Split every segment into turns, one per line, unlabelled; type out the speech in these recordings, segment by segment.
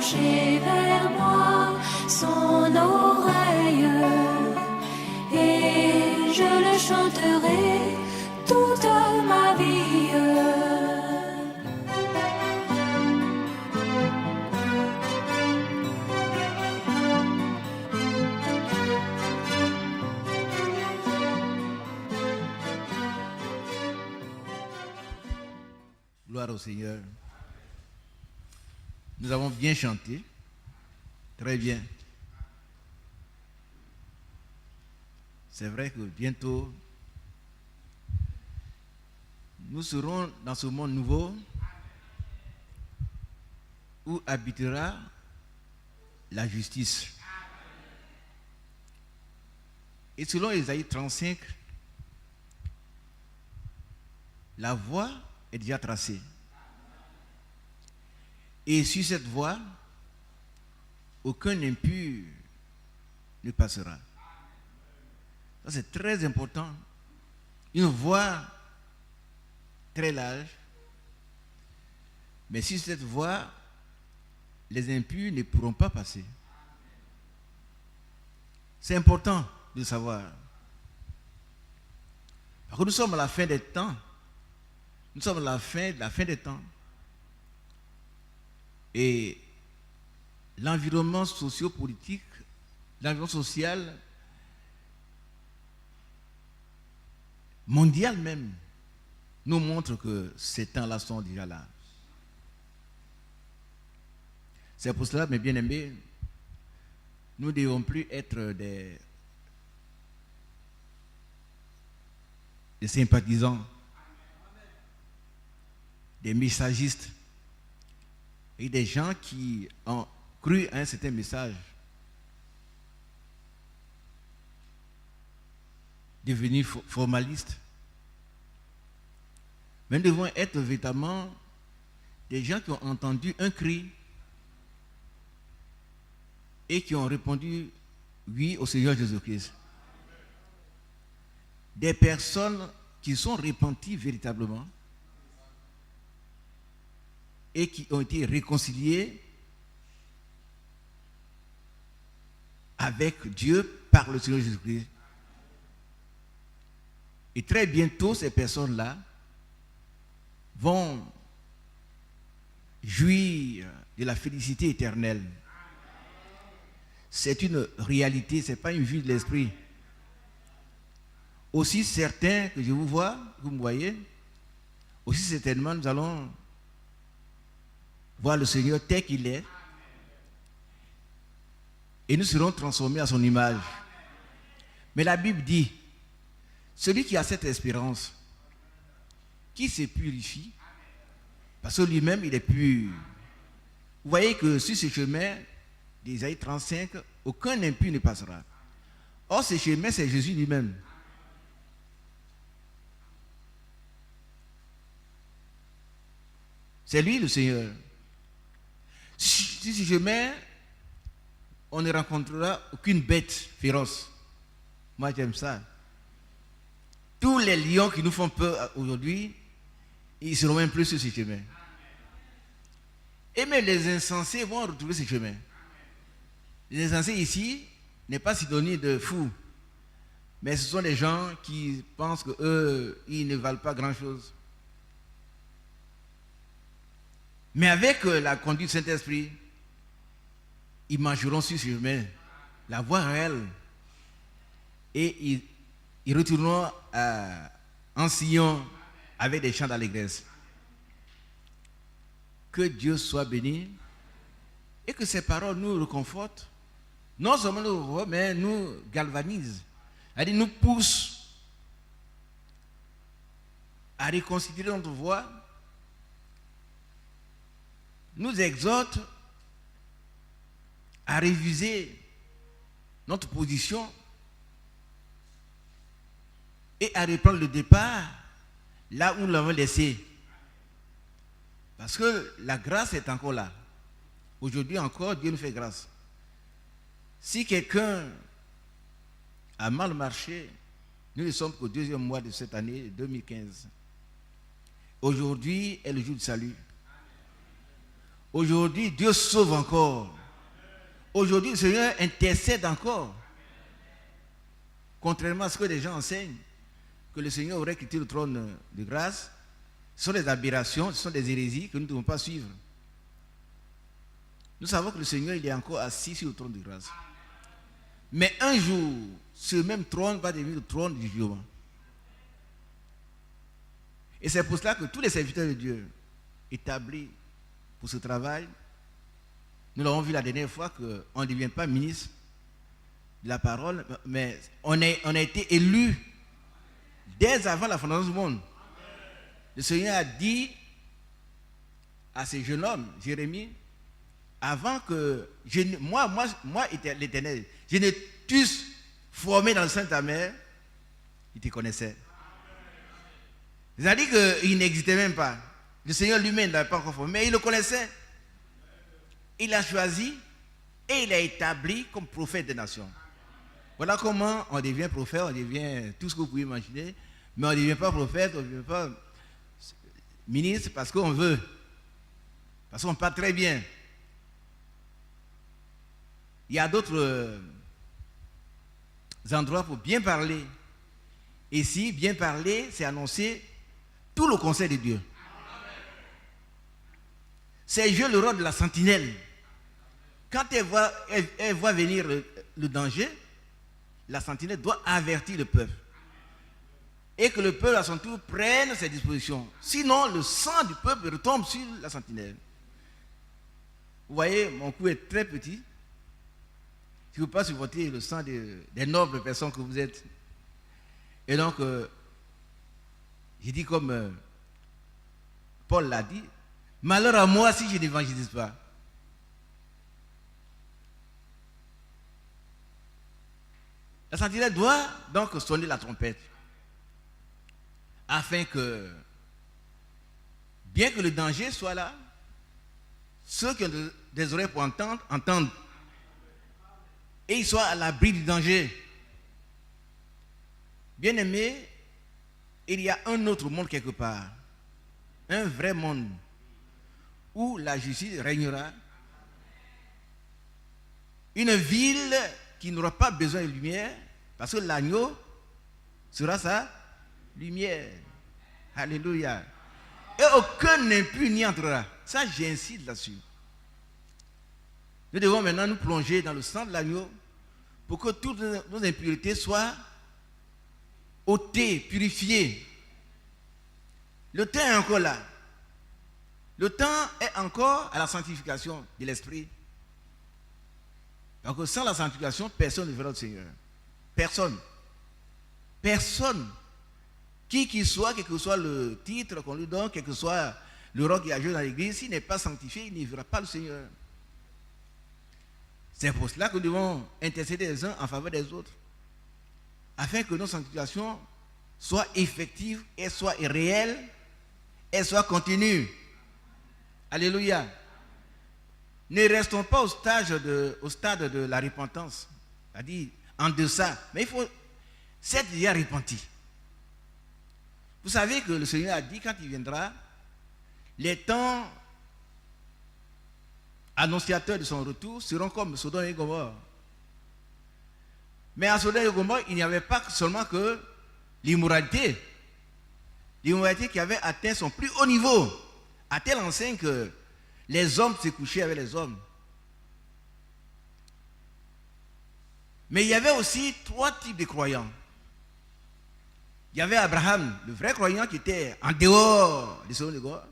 pencher vers moi son oreille et je le chanterai toute ma vie.
Gloire au Seigneur. Nous avons bien chanté. Très bien. C'est vrai que bientôt, nous serons dans ce monde nouveau où habitera la justice. Et selon Ésaïe 35, la voie est déjà tracée. Et sur cette voie, aucun impur ne passera. Ça, c'est très important. Une voie très large, mais sur cette voie, les impurs ne pourront pas passer. C'est important de le savoir. Parce que nous sommes à la fin des temps. Nous sommes à la fin des temps. Et l'environnement socio-politique, l'environnement social, mondial même, nous montre que ces temps-là sont déjà là. C'est pour cela, mes bien-aimés, nous ne devons plus être des sympathisants, des messagistes, et des gens qui ont cru à un certain message, devenir formalistes. Mais nous devons être véritablement des gens qui ont entendu un cri et qui ont répondu oui au Seigneur Jésus-Christ. Des personnes qui sont repenties véritablement et qui ont été réconciliés avec Dieu par le Seigneur Jésus-Christ. Et très bientôt, ces personnes-là vont jouir de la félicité éternelle. C'est une réalité, ce n'est pas une vue de l'esprit. Aussi certain que je vous vois, vous me voyez, aussi certainement nous allons voir le Seigneur tel qu'il est et nous serons transformés à son image. Mais la Bible dit, celui qui a cette espérance, qui se purifie, parce que lui-même il est pur. Vous voyez que sur ce chemin d'Ésaïe 35, aucun impur ne passera. Or ce chemin c'est Jésus lui-même. C'est lui le Seigneur. Si ce chemin, on ne rencontrera aucune bête féroce. Moi, j'aime ça. Tous les lions qui nous font peur aujourd'hui, ils ne seront même plus sur ce chemin. Et même les insensés vont retrouver ce chemin. Les insensés ici n'est pas synonyme de fous, mais ce sont des gens qui pensent qu'eux, ils ne valent pas grand-chose. Mais avec la conduite du Saint-Esprit, ils marcheront sur ce chemin, la voie réelle. Et ils retourneront en Sion avec des chants d'allégresse. Que Dieu soit béni et que ces paroles nous réconfortent. Non seulement nous réconfortent, mais nous galvanisent. C'est-à-dire nous poussent à reconsidérer notre voie, nous exhorte à réviser notre position et à reprendre le départ là où nous l'avons laissé. Parce que la grâce est encore là. Aujourd'hui encore, Dieu nous fait grâce. Si quelqu'un a mal marché, nous ne sommes qu'au 2e mois de cette année 2015. Aujourd'hui est le jour du salut. Aujourd'hui, Dieu sauve encore. Aujourd'hui, le Seigneur intercède encore. Contrairement à ce que les gens enseignent, que le Seigneur aurait quitté le trône de grâce, ce sont des aberrations, ce sont des hérésies que nous ne devons pas suivre. Nous savons que le Seigneur, il est encore assis sur le trône de grâce. Mais un jour, ce même trône va devenir le trône du jugement. Et c'est pour cela que tous les serviteurs de Dieu établis pour ce travail, nous l'avons vu la dernière fois qu'on ne devient pas ministre de la parole, mais on a été élus dès avant la fondation du monde. Le Seigneur a dit à ce jeune homme, Jérémie, avant que moi, l'Éternel, je ne t'eusse formé dans le sein de ta mère, il te connaissait. C'est-à-dire qu'il n'existait même pas. Le Seigneur lui-même n'avait pas encore formé, mais il le connaissait. Il l'a choisi et il l'a établi comme prophète des nations. Voilà comment on devient prophète, on devient tout ce que vous pouvez imaginer, mais on ne devient pas prophète, on ne devient pas ministre parce qu'on veut. Parce qu'on parle très bien. Il y a d'autres endroits pour bien parler. Et si bien parler, c'est annoncer tout le conseil de Dieu. C'est jouer le rôle de la sentinelle. Quand elle voit venir le danger, la sentinelle doit avertir le peuple. Et que le peuple à son tour prenne ses dispositions. Sinon, le sang du peuple retombe sur la sentinelle. Vous voyez, mon cou est très petit. Je ne peux pas supporter le sang des nobles personnes que vous êtes. Et donc, j'ai dit comme Paul l'a dit, malheur à moi si je n'évangélise pas. La sentinelle doit donc sonner la trompette afin que, bien que le danger soit là, ceux qui ont des oreilles pour entendre, entendent. Et ils soient à l'abri du danger. Bien-aimés, il y a un autre monde quelque part. Un vrai monde où la justice régnera. Une ville qui n'aura pas besoin de lumière parce que l'agneau sera sa lumière. Alléluia. Et aucun impur n'y entrera. Ça, j'insiste là-dessus. Nous devons maintenant nous plonger dans le sang de l'agneau pour que toutes nos impuretés soient ôtées, purifiées. Le temps est encore là. Le temps est encore à la sanctification de l'esprit. Donc sans la sanctification, personne ne verra le Seigneur. Personne. Personne. Qui qu'il soit, quel que soit le titre qu'on lui donne, quel que soit le rôle qu'il a joué dans l'église, s'il n'est pas sanctifié, il ne verra pas le Seigneur. C'est pour cela que nous devons intercéder les uns en faveur des autres, afin que nos sanctifications soient effectives, et soient réelles, et soient continues. Alléluia. Ne restons pas au stade de la repentance, c'est-à-dire en deçà, mais il faut s'être déjà repenti. Vous savez que le Seigneur a dit quand il viendra, les temps annonciateurs de son retour seront comme Sodome et Gomorrhe. Mais à Sodome et Gomorrhe, il n'y avait pas seulement que l'immoralité. L'immoralité qui avait atteint son plus haut niveau, à telle enseigne que les hommes se couchaient avec les hommes. Mais il y avait aussi trois types de croyants. Il y avait Abraham, le vrai croyant qui était en dehors de Sodome et Gomorrhe.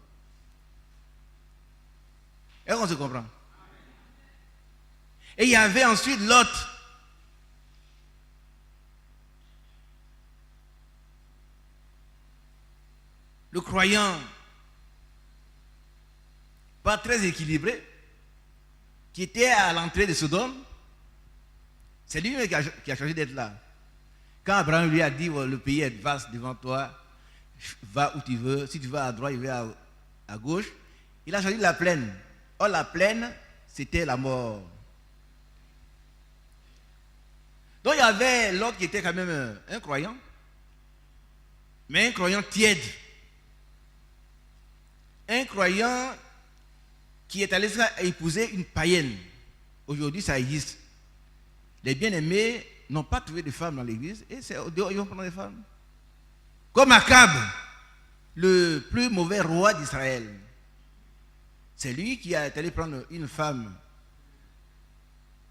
Est-ce qu'on se comprend? Et il y avait ensuite Lot. Le croyant, pas très équilibré, qui était à l'entrée de Sodome. C'est lui-même qui a choisi d'être là. Quand Abraham lui a dit, le pays est vaste devant toi, va où tu veux, si tu vas à droite, il va à gauche, il a choisi la plaine. Or, la plaine, c'était la mort. Donc, il y avait l'autre qui était quand même un croyant, mais un croyant tiède. Un croyant qui est allé épouser une païenne. Aujourd'hui, ça existe. Les bien-aimés n'ont pas trouvé de femmes dans l'église et c'est dehors, ils vont prendre des femmes. Comme Akab, le plus mauvais roi d'Israël. C'est lui qui est allé prendre une femme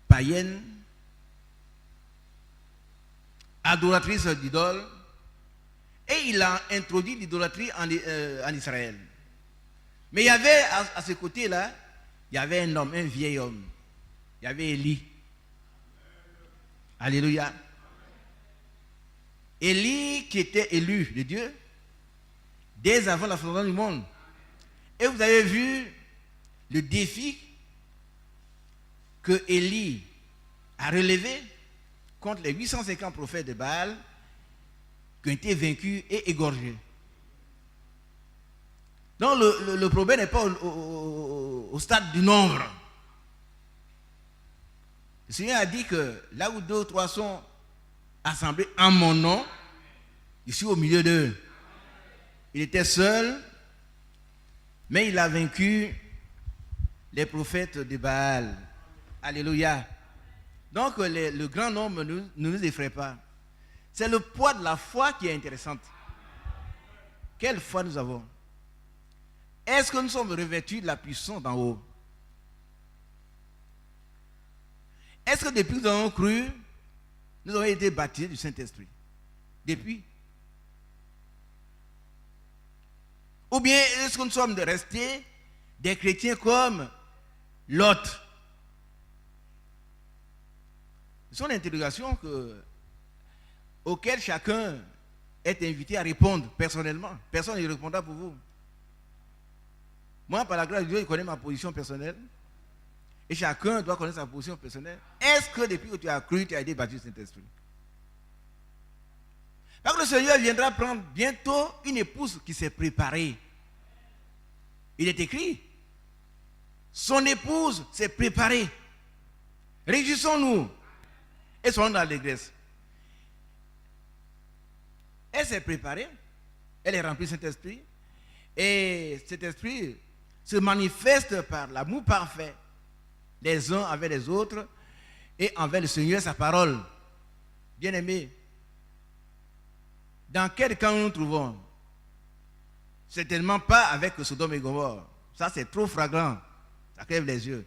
païenne, adoratrice d'idoles, et il a introduit l'idolâtrie en Israël. Mais il y avait à ce côté-là, il y avait un homme, un vieil homme. Il y avait Élie. Alléluia. Élie qui était élu de Dieu dès avant la fondation du monde. Et vous avez vu le défi que Élie a relevé contre les 850 prophètes de Baal qui ont été vaincus et égorgés. Donc le problème n'est pas au stade du nombre. Le Seigneur a dit que là où 2 ou 3 sont assemblés en mon nom, je suis au milieu d'eux. Il était seul, mais il a vaincu les prophètes de Baal. Alléluia. Donc le grand nombre ne nous effraie pas. C'est le poids de la foi qui est intéressant. Quelle foi nous avons? Est-ce que nous sommes revêtus de la puissance d'en haut? Est-ce que depuis que nous avons cru, nous avons été baptisés du Saint-Esprit? Depuis? Ou bien est-ce que nous sommes restés des chrétiens comme Lot? Ce sont des interrogations auxquelles chacun est invité à répondre personnellement. Personne ne répondra pour vous. Moi, par la grâce de Dieu, je connais ma position personnelle. Et chacun doit connaître sa position personnelle. Est-ce que depuis que tu as cru, tu as été baptisé du Saint-Esprit? Parce que le Seigneur viendra prendre bientôt une épouse qui s'est préparée. Il est écrit, son épouse s'est préparée. Réjouissons-nous et soyons dans l'allégresse. Elle s'est préparée, elle est remplie de Saint-Esprit, et cet esprit se manifeste par l'amour parfait les uns envers les autres et envers le Seigneur et sa parole. Bien-aimés, dans quel camp nous nous trouvons? Certainement pas avec Sodome et Gomorrhe. Ça, c'est trop flagrant. Ça crève les yeux.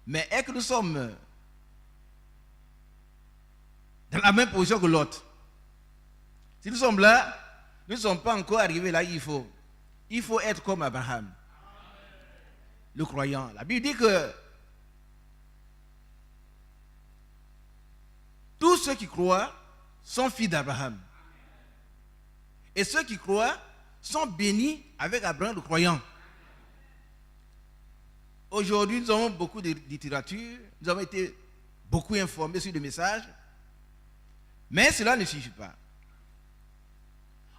Mais est-ce que nous sommes dans la même position que l'autre? Si nous sommes là, nous ne sommes pas encore arrivés là où il faut être comme Abraham, le croyant. La Bible dit que tous ceux qui croient sont fils d'Abraham. Et ceux qui croient sont bénis avec Abraham le croyant. Aujourd'hui, nous avons beaucoup de littérature, nous avons été beaucoup informés sur le message, mais cela ne suffit pas.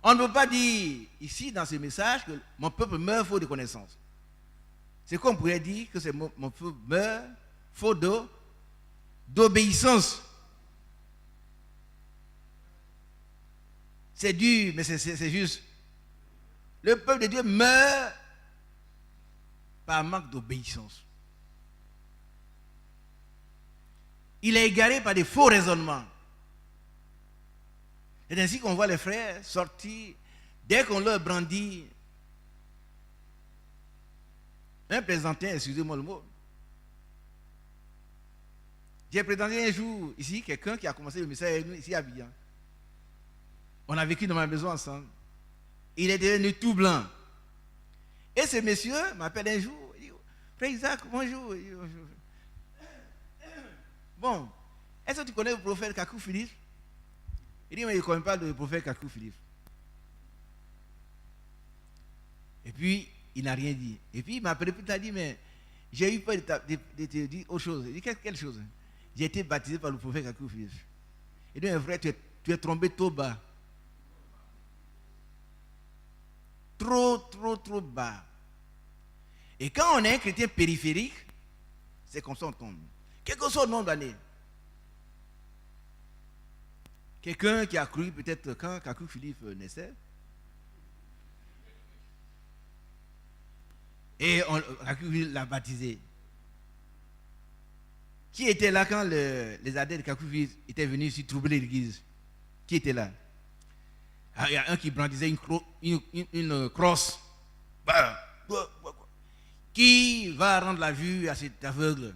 On ne peut pas dire ici dans ce message que mon peuple meurt faute de connaissance. C'est comme on pourrait dire que mon peuple meurt faute d'obéissance. C'est dur, mais c'est juste. Le peuple de Dieu meurt par manque d'obéissance. Il est égaré par des faux raisonnements. C'est ainsi qu'on voit les frères sortir, dès qu'on leur brandit un plaisantin, excusez-moi le mot. J'ai présenté un jour ici quelqu'un qui a commencé le message avec nous ici à Abidjan. On a vécu dans ma maison ensemble. Il est devenu tout blanc. Et ce monsieur m'appelle un jour, il dit, Frère Isaac, bonjour. Bon, est-ce que tu connais le prophète Kakou Philippe? Il dit, mais il ne connaît pas le prophète Kakou Philippe. Et puis, il n'a rien dit. Et puis, il m'a appelé, puis il a dit, mais j'ai eu peur de te dire autre chose. Il dit, quelle chose? J'ai été baptisé par le prophète Kakou Philippe. Il dit, mais frère, tu es tombé trop bas. Trop bas. Et quand on est un chrétien périphérique, c'est comme ça on tombe. Quel que soit le nombre d'années. Quelqu'un qui a cru peut-être quand Kakou Philippe naissait. Et Kakouville l'a baptisé. Qui était là quand les adeptes de Kakouville étaient venus ici troubler l'église? Qui était là? Il y a un qui brandissait une crosse. Qui va rendre la vue à cet aveugle?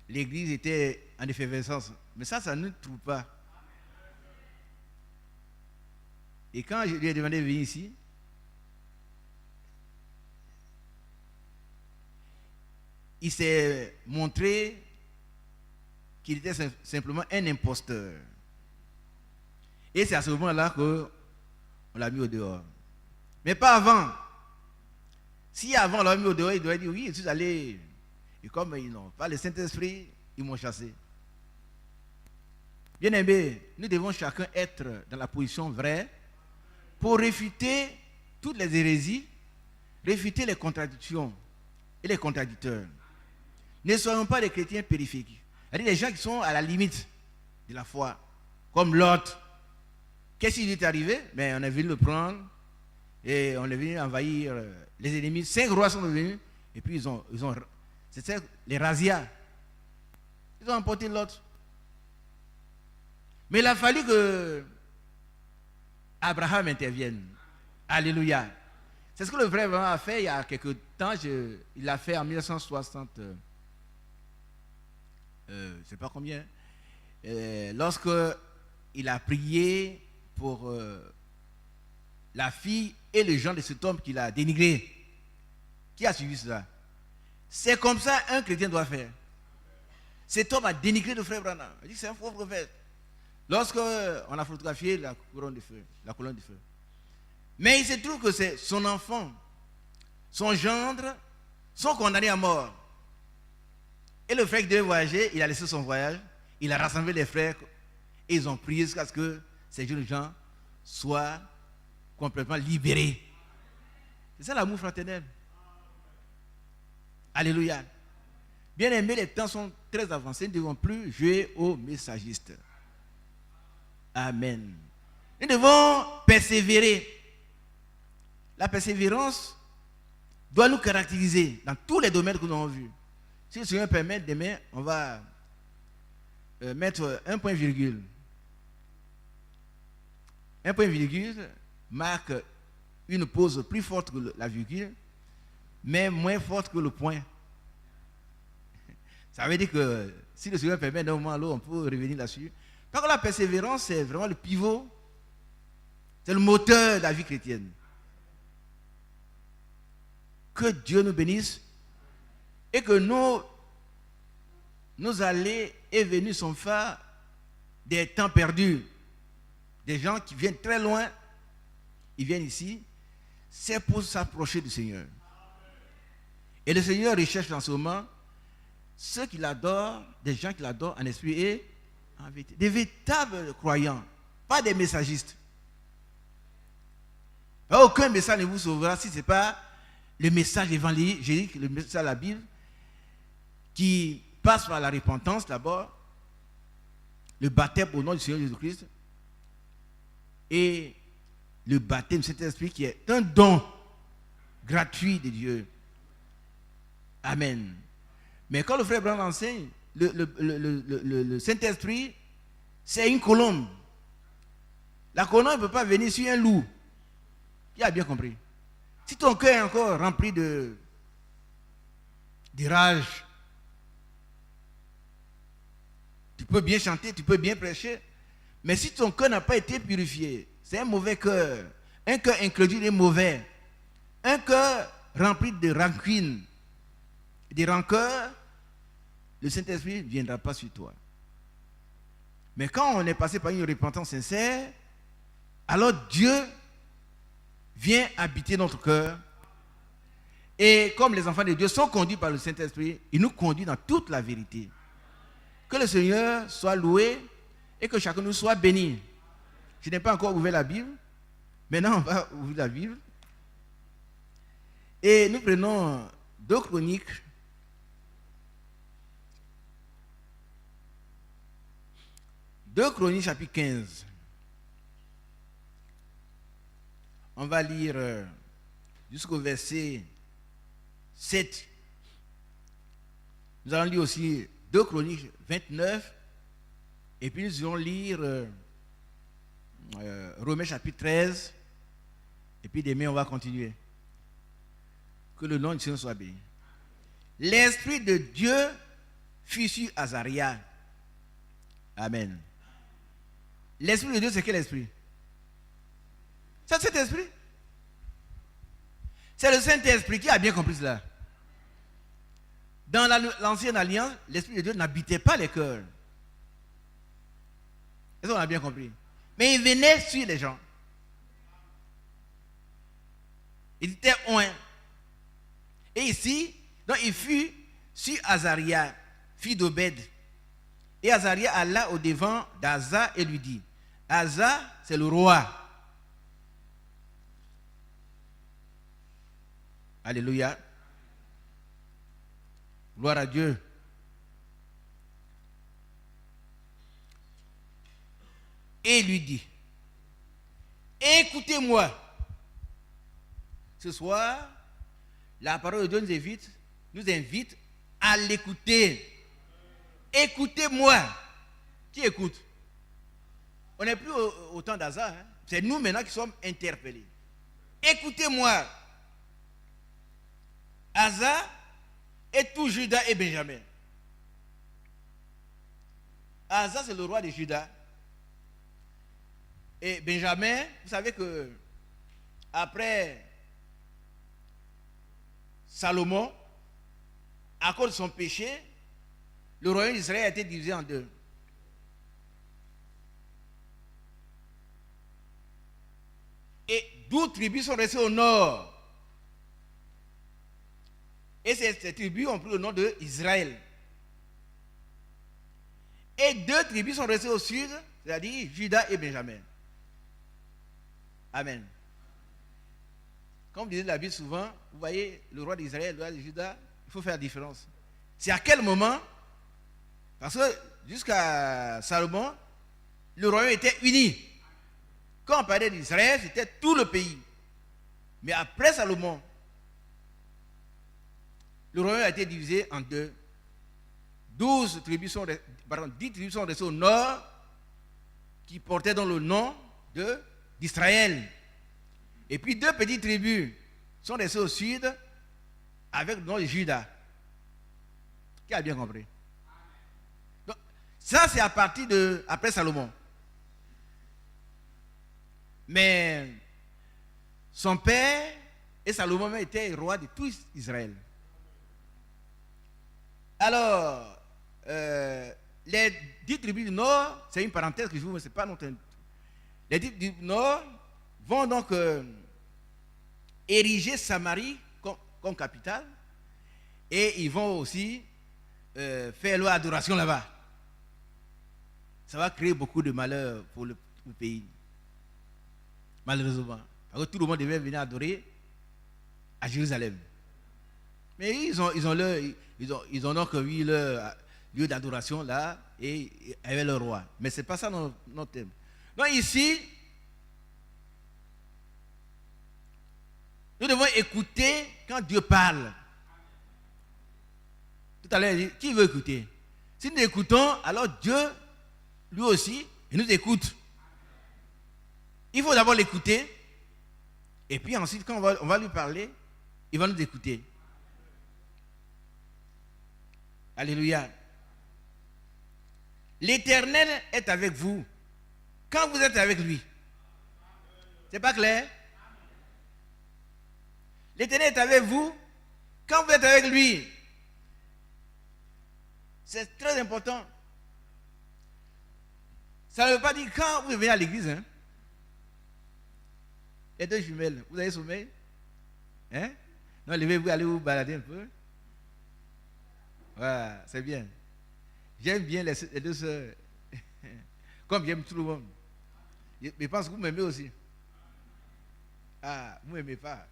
L'église était en effervescence. Mais ça ne trouve pas. Et quand je lui ai demandé de venir ici, il s'est montré qu'il était simplement un imposteur. Et c'est à ce moment-là qu'on l'a mis au dehors. Mais pas avant. Si avant on l'a mis au dehors, il doit dire oui, je suis allé. Et comme ils n'ont pas le Saint-Esprit, ils m'ont chassé. Bien aimé, nous devons chacun être dans la position vraie pour réfuter toutes les hérésies, réfuter les contradictions et les contradicteurs. Ne soyons pas des chrétiens périphériques. C'est-à-dire des gens qui sont à la limite de la foi, comme Lot. Qu'est-ce qui lui est arrivé? On est venu le prendre et on est venu envahir les ennemis. 5 rois sont venus et puis ils ont c'était les razzias. Ils ont emporté Lot. Mais il a fallu que Abraham intervienne. Alléluia. C'est ce que le vrai vraiment a fait il y a quelques temps. Il l'a fait en 1960. Je ne sais pas combien. Lorsque il a prié pour la fille et le genre de cet homme qu'il a dénigré. Qui a suivi cela? C'est comme ça un chrétien doit faire. Cet homme a dénigré le frère Branham. Il dit que c'est un faux prophète. Lorsque on a photographié la colonne de feu. Mais il se trouve que c'est son enfant, son gendre, sont condamnés à mort. Et le frère qui devait voyager, il a laissé son voyage, il a rassemblé les frères et ils ont prié jusqu'à ce que ces jeunes gens soient complètement libérés. C'est ça l'amour fraternel. Alléluia. Bien aimé, les temps sont très avancés, nous ne devons plus jouer aux messagistes. Amen. Nous devons persévérer. La persévérance doit nous caractériser dans tous les domaines que nous avons vus. Si le Seigneur permet, demain, on va mettre un point virgule. Un point virgule marque une pause plus forte que la virgule, mais moins forte que le point. Ça veut dire que si le Seigneur permet d'un moment à l'autre, on peut revenir là-dessus. Parce que la persévérance, c'est vraiment le pivot, c'est le moteur de la vie chrétienne. Que Dieu nous bénisse et que nos allées et venues sont faits des temps perdus. Des gens qui viennent très loin, ils viennent ici, c'est pour s'approcher du Seigneur. Et le Seigneur recherche en ce moment ceux qui l'adorent, des gens qui l'adorent en esprit et en vérité. Des véritables croyants, pas des messagistes. Aucun message ne vous sauvera si ce n'est pas le message évangélique, le message de la Bible, qui passe par la repentance d'abord, le baptême au nom du Seigneur Jésus-Christ, et le baptême de cet esprit qui est un don gratuit de Dieu. Amen. Mais quand le frère Branham enseigne, le Saint-Esprit, c'est une colombe. La colombe ne peut pas venir sur un loup. Il a bien compris. Si ton cœur est encore rempli de rage, tu peux bien chanter, tu peux bien prêcher, mais si ton cœur n'a pas été purifié, c'est un mauvais cœur. Un cœur incrédule est mauvais. Un cœur rempli de rancune, de rancœur, le Saint-Esprit ne viendra pas sur toi. Mais quand on est passé par une repentance sincère, alors Dieu vient habiter notre cœur. Et comme les enfants de Dieu sont conduits par le Saint-Esprit, il nous conduit dans toute la vérité. Que le Seigneur soit loué et que chacun de nous soit béni. Je n'ai pas encore ouvert la Bible. Maintenant, on va ouvrir la Bible. Et nous prenons 2 Chroniques. 2 Chroniques chapitre 15. On va lire jusqu'au verset 7. Nous allons lire aussi 2 Chroniques 29. Et puis nous allons lire Romains chapitre 13. Et puis demain, on va continuer. Que le nom du Seigneur soit béni. L'Esprit de Dieu fut sur Azaria. Amen. L'Esprit de Dieu, c'est quel esprit? C'est cet esprit. C'est le Saint-Esprit qui a bien compris cela. Dans l'ancienne alliance, l'Esprit de Dieu n'habitait pas les cœurs. Est-ce qu'on a bien compris? Mais il venait sur les gens. Il était oint. Et ici, donc il fut sur Azaria, fille d'Obed. Et Azaria alla au devant d'Asa et lui dit, Asa, c'est le roi. Alléluia. Gloire à Dieu. Et il lui dit, écoutez-moi. Ce soir, la parole de Dieu nous invite à l'écouter. Écoutez-moi. Qui écoute? On n'est plus au temps d'Asa. Hein? C'est nous maintenant qui sommes interpellés. Écoutez-moi. Asa et tout Juda et Benjamin. Asa, c'est le roi de Juda. Et Benjamin, vous savez que après Salomon, à cause de son péché, le royaume d'Israël a été divisé en deux. Et 12 tribus sont restées au nord. Et ces tribus ont pris le nom d'Israël. Et 2 tribus sont restées au sud, c'est-à-dire Juda et Benjamin. Amen. Comme disait la Bible souvent, vous voyez, le roi d'Israël, le roi de Juda, il faut faire la différence. C'est à quel moment? Parce que jusqu'à Salomon, le royaume était uni. Quand on parlait d'Israël, c'était tout le pays. Mais après Salomon, le royaume a été divisé en deux. 10 tribus sont restées au nord, qui portaient dans le nom d'Israël. Et puis 2 petites tribus sont restées au sud avec le nom de Juda. Qui a bien compris? Donc, ça, c'est à partir après Salomon. Mais son père et Salomon même étaient rois de tout Israël. Alors, les 10 tribus du nord, c'est une parenthèse que je vous mets, c'est pas notre. Les 10 tribus du nord vont donc ériger Samarie comme capitale et ils vont aussi faire leur adoration là-bas. Ça va créer beaucoup de malheur pour le pays. Malheureusement. Parce que tout le monde devait venir adorer à Jérusalem. Mais ils ont donc eu leur lieu d'adoration là et avec le roi. Mais ce n'est pas ça notre thème. Donc ici, nous devons écouter quand Dieu parle. Tout à l'heure, il dit, qui veut écouter? Si nous écoutons, alors Dieu, lui aussi, il nous écoute. Il faut d'abord l'écouter. Et puis ensuite, quand on va lui parler, il va nous écouter. Alléluia. L'Éternel est avec vous quand vous êtes avec lui. C'est pas clair? L'Éternel est avec vous quand vous êtes avec lui. C'est très important. Ça ne veut pas dire quand vous venez à l'église. Hein? Les 2 jumelles, vous avez sommeil? Hein? Non, levez-vous, allez vous balader un peu. Voilà, c'est bien. J'aime bien les 2 sœurs. Comme j'aime tout le monde. Mais je pense que vous m'aimez aussi. Ah, vous ne m'aimez pas.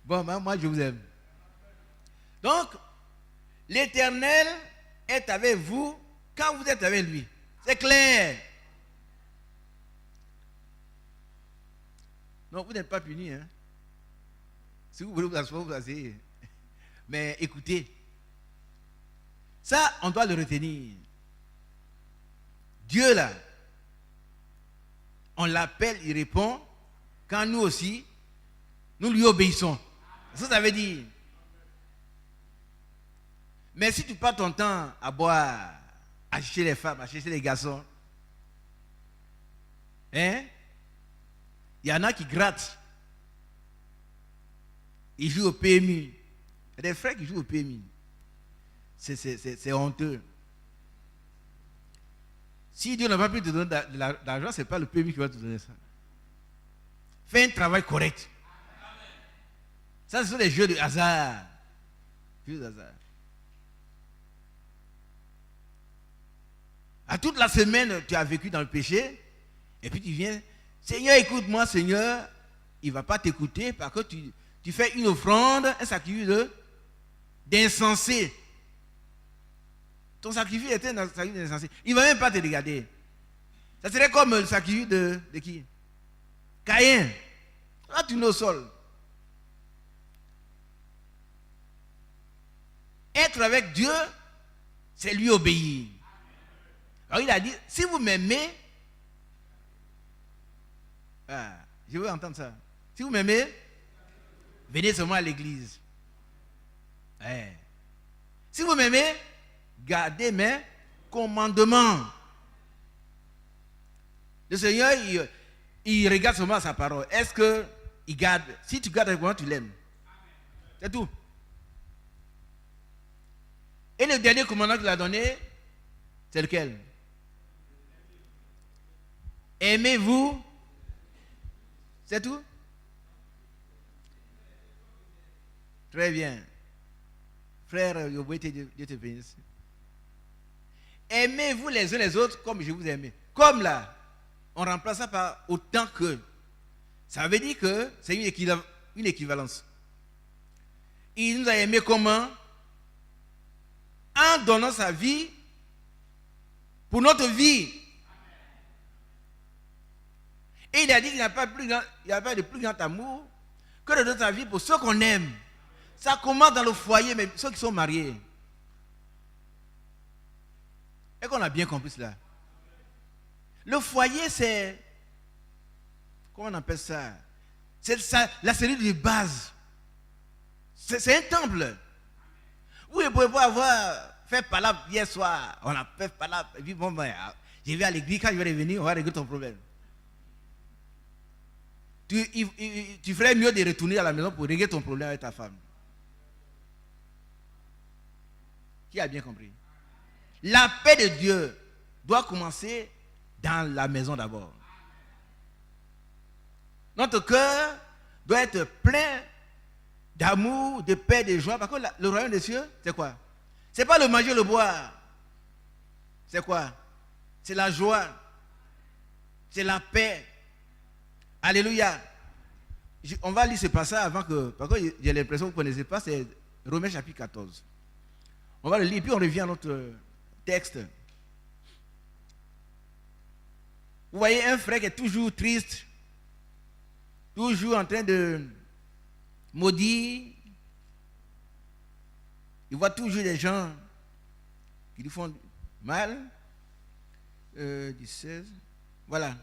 Bon, moi je vous aime. Donc, l'Éternel est avec vous quand vous êtes avec lui. C'est clair. Non, vous n'êtes pas puni. Hein? Si vous voulez vous asseoir, vous asseyez. Mais écoutez, ça, on doit le retenir. Dieu, là, on l'appelle, il répond, quand nous aussi, nous lui obéissons. Ça veut dire. Mais si tu passes ton temps à boire, à chercher les femmes, à chercher les garçons, hein? Il y en a qui grattent. Ils jouent au PMU. Il y a des frères qui jouent au PMU. C'est honteux. Si Dieu n'a pas pu te donner de l'argent, ce n'est pas le PMU qui va te donner ça. Fais un travail correct. Ça, ce sont des jeux de hasard. Jeux de hasard. À toute la semaine, tu as vécu dans le péché, et puis tu viens, Seigneur, écoute-moi, Seigneur, il ne va pas t'écouter parce que tu fais une offrande, un sacrifice d'insensé. Ton sacrifice était un sacrifice d'insensé. Il ne va même pas te regarder. Ça serait comme le sacrifice de qui? Caïn. Là, tu es au sol. Être avec Dieu, c'est lui obéir. Alors il a dit, si vous m'aimez, je veux entendre ça. Si vous m'aimez, venez seulement à l'église. Si vous m'aimez, gardez mes commandements. Le Seigneur, il regarde seulement sa parole. Est-ce qu'il garde? Si tu gardes les commandements, tu l'aimes. C'est tout. Et le dernier commandement qu'il a donné, c'est lequel? Aimez-vous. C'est tout? Très bien. Frère, Dieu te bénisse. Aimez-vous les uns les autres comme je vous aime. Comme là, on remplace ça par autant que. Ça veut dire que c'est une équivalence. Il nous a aimés comment? En donnant sa vie pour notre vie. Et il a dit qu'il n'y a pas de plus grand amour que de donner sa vie pour ceux qu'on aime. Ça commence dans le foyer, mais ceux qui sont mariés. Et qu'on a bien compris cela. Le foyer, c'est... Comment on appelle ça? C'est la cellule de base. C'est un temple. Vous ne pouvez pas avoir fait palabre hier soir. On a fait palabre. Et puis bon, je vais à l'église, quand je vais revenir, on va régler ton problème. Tu ferais mieux de retourner à la maison pour régler ton problème avec ta femme. Qui a bien compris? La paix de Dieu doit commencer dans la maison d'abord. Notre cœur doit être plein d'amour, de paix, de joie. Parce que le royaume des cieux, c'est quoi? C'est pas le manger, le boire. C'est quoi? C'est la joie. C'est la paix. Alléluia. On va lire ce passage avant que... Parce que j'ai l'impression que vous ne connaissez pas, c'est Romains chapitre 14. On va le lire, puis on revient à notre texte. Vous voyez un frère qui est toujours triste, toujours en train de maudire. Il voit toujours des gens qui lui font mal. 16. Voilà.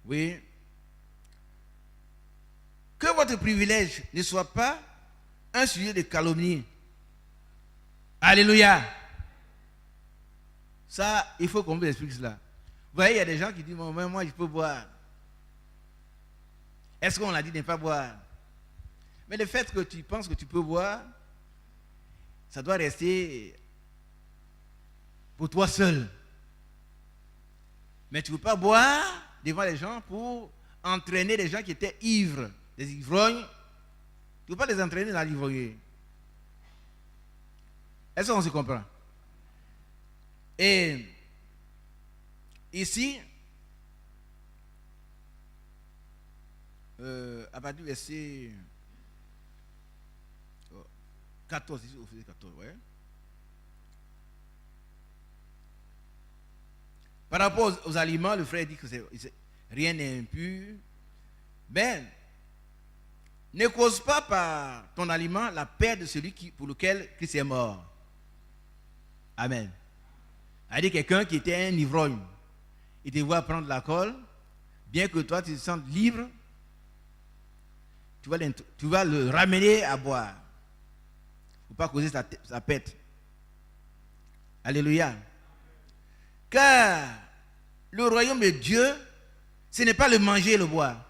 Oui. Que votre privilège ne soit pas un sujet de calomnie. Alléluia. Ça, il faut qu'on vous explique cela. Vous voyez, il y a des gens qui disent, moi, je peux boire. Est-ce qu'on a dit de ne pas boire? Mais le fait que tu penses que tu peux boire, ça doit rester pour toi seul. Mais tu ne peux pas boire devant les gens pour entraîner les gens qui étaient ivres, des ivrognes. Tu ne peux pas les entraîner dans l'ivrognerie. Est-ce qu'on se comprend? Et ici, à partir du verset 14, ici, au verset 14, ouais. Par rapport aux aliments, le frère dit que rien n'est impur. Ben, ne cause pas par ton aliment la perte de celui pour lequel Christ est mort. Amen. C'est-à-dire quelqu'un qui était un ivrogne, il te voit prendre l'alcool, bien que toi tu te sentes libre, tu vas le ramener à boire. Il ne faut pas causer sa perte. Alléluia. Car le royaume de Dieu, ce n'est pas le manger et le boire.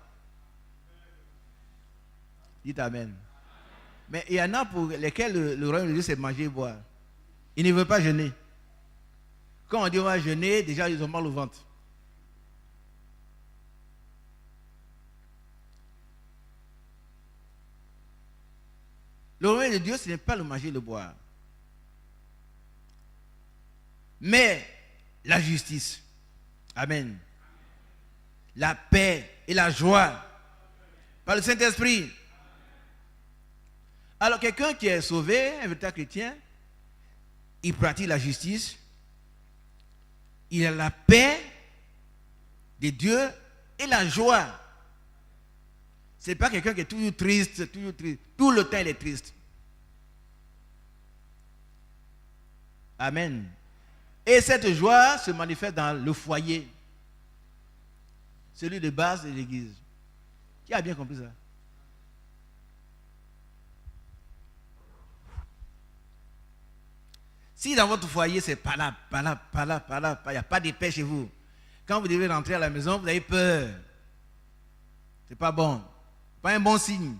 Dites Amen. Mais il y en a pour lesquels le royaume de Dieu, c'est manger et boire. Ils ne veulent pas jeûner. Quand on dit on va jeûner, déjà ils ont mal au ventre. Le royaume de Dieu, ce n'est pas le manger et le boire. Mais la justice. Amen. La paix et la joie. Par le Saint-Esprit. Alors quelqu'un qui est sauvé, un véritable chrétien, il pratique la justice. Il a la paix de Dieu et la joie. Ce n'est pas quelqu'un qui est toujours triste. Tout le temps, il est triste. Amen. Et cette joie se manifeste dans le foyer. Celui de base de l'église. Qui a bien compris ça? Si dans votre foyer, c'est pas là, il n'y a pas de paix chez vous. Quand vous devez rentrer à la maison, vous avez peur. C'est pas bon. Pas un bon signe.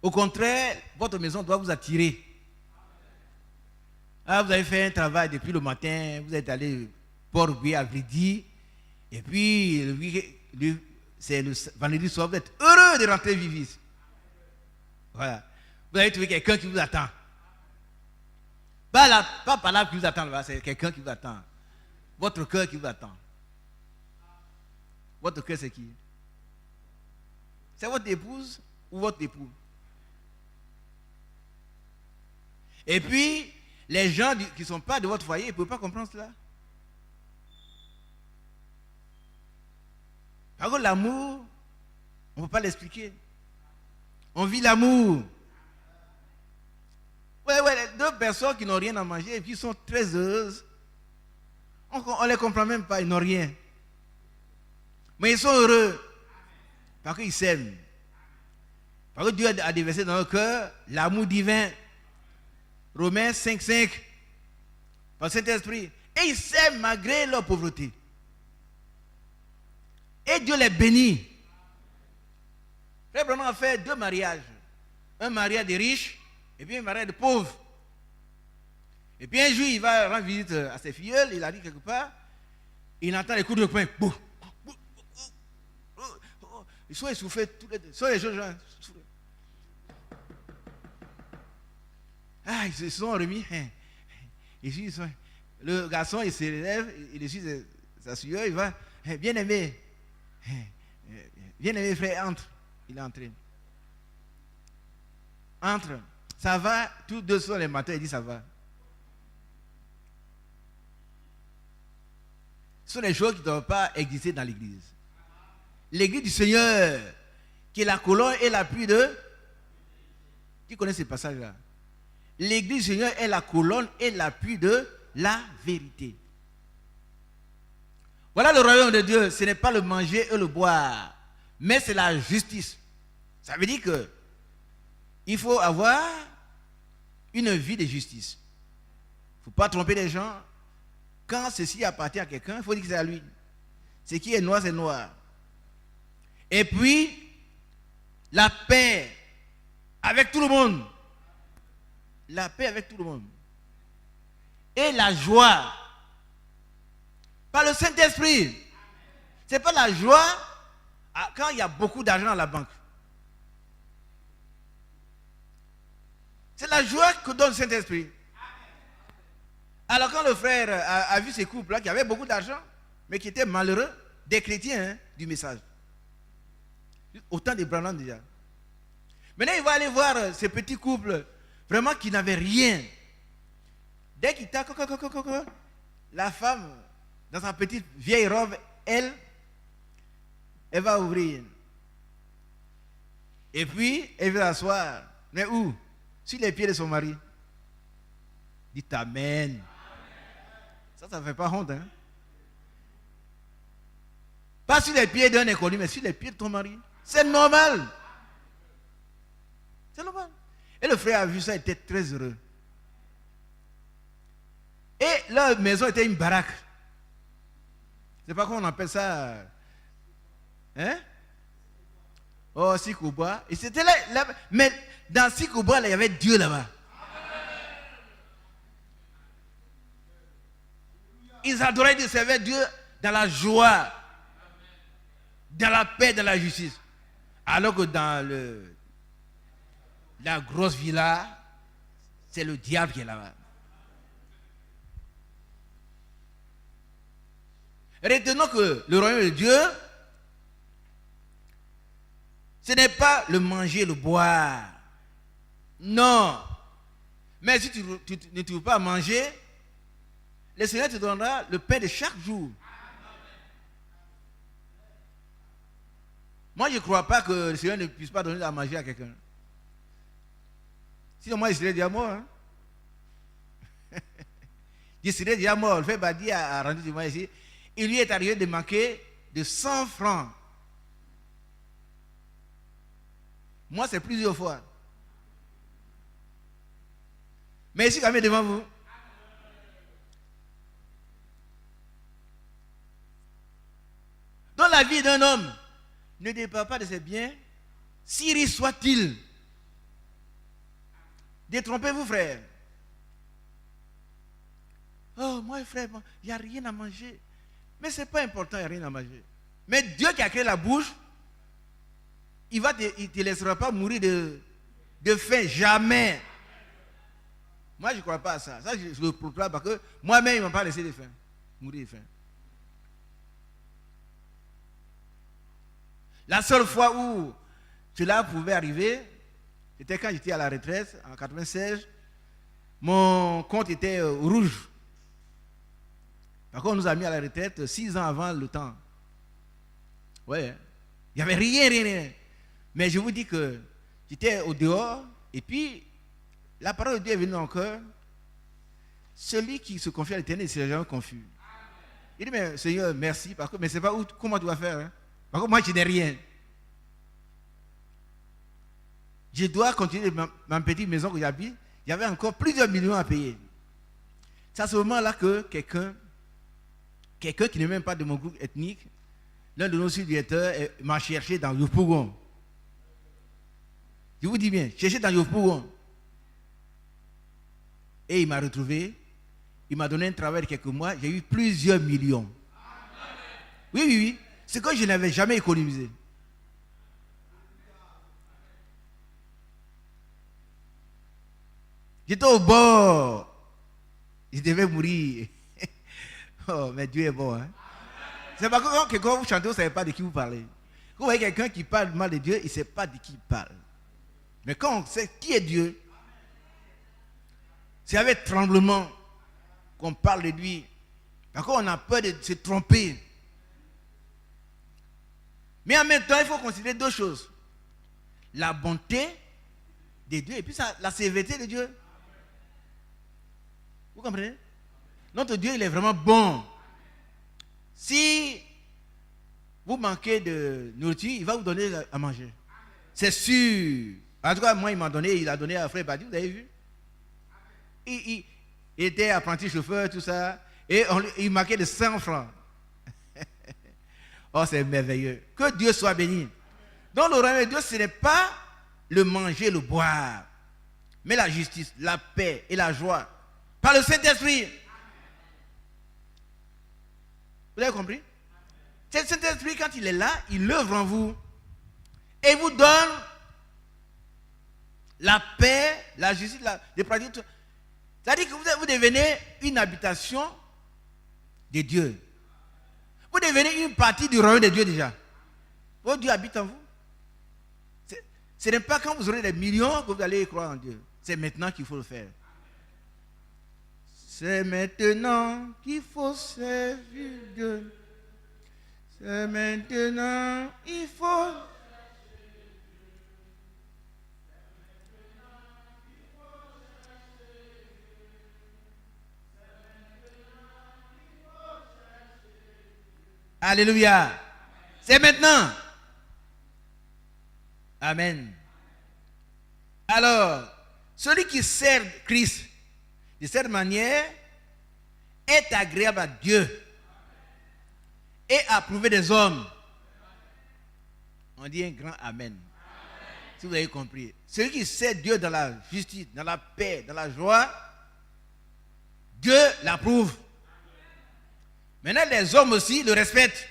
Au contraire, votre maison doit vous attirer. Ah, vous avez fait un travail depuis le matin, vous êtes allé Port-Bouillet à Vridi, et puis c'est le vendredi soir, vous êtes heureux de rentrer vivre. Voilà. Vous avez trouvé quelqu'un qui vous attend. Pas par là qui vous attend, c'est quelqu'un qui vous attend. Votre cœur qui vous attend. Votre cœur, c'est qui? C'est votre épouse ou votre époux? Et puis, les gens qui ne sont pas de votre foyer, ils ne peuvent pas comprendre cela. Par contre, l'amour, on ne peut pas l'expliquer. On vit l'amour. Ouais, deux personnes qui n'ont rien à manger et qui sont très heureuses. On ne les comprend même pas, ils n'ont rien. Mais ils sont heureux. Parce qu'ils s'aiment. Parce que Dieu a déversé dans leur cœur l'amour divin. Romains 5:5. Par le Saint-Esprit. Et ils s'aiment malgré leur pauvreté. Et Dieu les bénit. Frère Branham a fait 2 mariages. Un mariage des riches et puis un mariage de pauvres. Et puis un jour, il va rendre visite à ses filleuls, il a dit quelque part, il entend les coups de poing. Ils sont essoufflés, ils sont les gens. Ah, ils se sont remis. Le garçon, il se lève, il essuie sa sueur, il va, bien aimé, frère, entre. Il est entré. Entre. Ça va, tous deux sont les matins, il dit ça va. Ce sont les choses qui ne doivent pas exister dans l'église. L'église du Seigneur, qui est la colonne et l'appui de... Qui connaît ces passages-là? L'église du Seigneur est la colonne et l'appui de la vérité. Voilà le royaume de Dieu. Ce n'est pas le manger et le boire, mais c'est la justice. Ça veut dire que il faut avoir une vie de justice. Il ne faut pas tromper les gens. Quand ceci appartient à quelqu'un, il faut dire que c'est à lui. Ce qui est noir, c'est noir. Et puis, la paix avec tout le monde. La paix avec tout le monde. Et la joie. Par le Saint-Esprit. Ce n'est pas la joie quand il y a beaucoup d'argent à la banque. C'est la joie que donne le Saint-Esprit. Alors quand le frère a vu ces couples-là qui avaient beaucoup d'argent, mais qui étaient malheureux, des chrétiens du message. Autant de Branham déjà. Maintenant, il va aller voir ces petits couples, vraiment qui n'avaient rien. Dès qu'il tape, la femme, dans sa petite vieille robe, elle va ouvrir. Et puis, elle va s'asseoir. Mais où? Sur les pieds de son mari. Dites Amen. Ça ne fait pas honte, hein? Pas sur les pieds d'un inconnu, mais sur les pieds de ton mari. C'est normal. C'est normal. Et le frère a vu ça, il était très heureux. Et leur maison était une baraque. C'est pas comment on appelle ça. Hein? Oh, Sikouba. Et c'était là, mais dans Sikouba, il y avait Dieu là-bas. Ils adoraient Dieu, servaient Dieu dans la joie, dans la paix, dans la justice. Alors que dans la grosse villa, c'est le diable qui est là-bas. Retenons que le royaume de Dieu, ce n'est pas le manger, le boire. Non. Mais si tu ne trouves pas à manger, le Seigneur te donnera le pain de chaque jour. Moi, je ne crois pas que le Seigneur ne puisse pas donner à manger à quelqu'un. Sinon, moi, il serait déjà mort. Hein? Il serait déjà mort. Le fait Badi a rendu du moi ici. Il lui est arrivé de manquer de 100 francs. Moi, c'est plusieurs fois. Mais ici, quand même, devant vous. Dans la vie d'un homme, ne dépend pas de ses biens, si riche soit-il. Détrompez-vous, frère. Oh, moi, frère, il n'y a rien à manger. Mais ce n'est pas important, il n'y a rien à manger. Mais Dieu qui a créé la bouche, il ne te laissera pas mourir de faim, jamais. Moi, je ne crois pas à ça. Ça, je le proclame parce que moi-même, il ne m'a pas laissé de faim, mourir de faim. La seule fois où cela pouvait arriver, c'était quand j'étais à la retraite, en 1996. Mon compte était rouge. Par contre, on nous a mis à la retraite 6 ans avant le temps. Ouais. Il n'y avait rien. Mais je vous dis que j'étais au dehors, et puis la parole de Dieu est venue dans mon cœur. Celui qui se confie à l'Éternel ne sera jamais confus. Il dit, mais Seigneur, merci, parce que, mais c'est pas comment tu vas faire. Hein? Par contre, moi, je n'ai rien. Je dois continuer ma petite maison que j'habite. Il y avait encore plusieurs millions à payer. C'est à ce moment-là que quelqu'un qui n'est même pas de mon groupe ethnique, l'un de nos sous-directeurs m'a cherché dans Yopougon. Je vous dis bien, cherché dans Yopougon. Et il m'a retrouvé. Il m'a donné un travail de quelques mois. J'ai eu plusieurs millions. Oui. Ce que je n'avais jamais économisé. J'étais au bord. Je devais mourir. Oh, mais Dieu est bon. Hein? C'est parce que quand vous chantez, vous ne savez pas de qui vous parlez. Quand vous voyez quelqu'un qui parle mal de Dieu, il ne sait pas de qui il parle. Mais quand on sait qui est Dieu, c'est avec tremblement qu'on parle de lui. Parce qu'on a peur de se tromper. Mais en même temps, il faut considérer deux choses. La bonté de Dieu et puis la sévérité de Dieu. Vous comprenez? Notre Dieu, il est vraiment bon. Si vous manquez de nourriture, il va vous donner à manger. C'est sûr. En tout cas, moi, il a donné à Frère Badi, vous avez vu? Il était apprenti chauffeur, tout ça. Et il manquait de 100 francs. Oh, c'est merveilleux. Que Dieu soit béni. Donc, le royaume de Dieu, ce n'est pas le manger, le boire, mais la justice, la paix et la joie. Par le Saint-Esprit. Vous avez compris? C'est le Saint-Esprit, quand il est là, il œuvre en vous. Et il vous donne la paix, la justice, les pratiques. C'est-à-dire que vous devenez une habitation de Dieu. Vous devenez une partie du royaume de Dieu déjà. Votre Dieu habite en vous. Ce n'est pas quand vous aurez des millions que vous allez croire en Dieu. C'est maintenant qu'il faut le faire. C'est maintenant qu'il faut servir Dieu. C'est maintenant il faut. Alléluia. C'est maintenant. Amen. Alors, celui qui sert Christ de cette manière est agréable à Dieu et approuvé des hommes. On dit un grand Amen. Si vous avez compris. Celui qui sert Dieu dans la justice, dans la paix, dans la joie, Dieu l'approuve. Maintenant, les hommes aussi le respectent.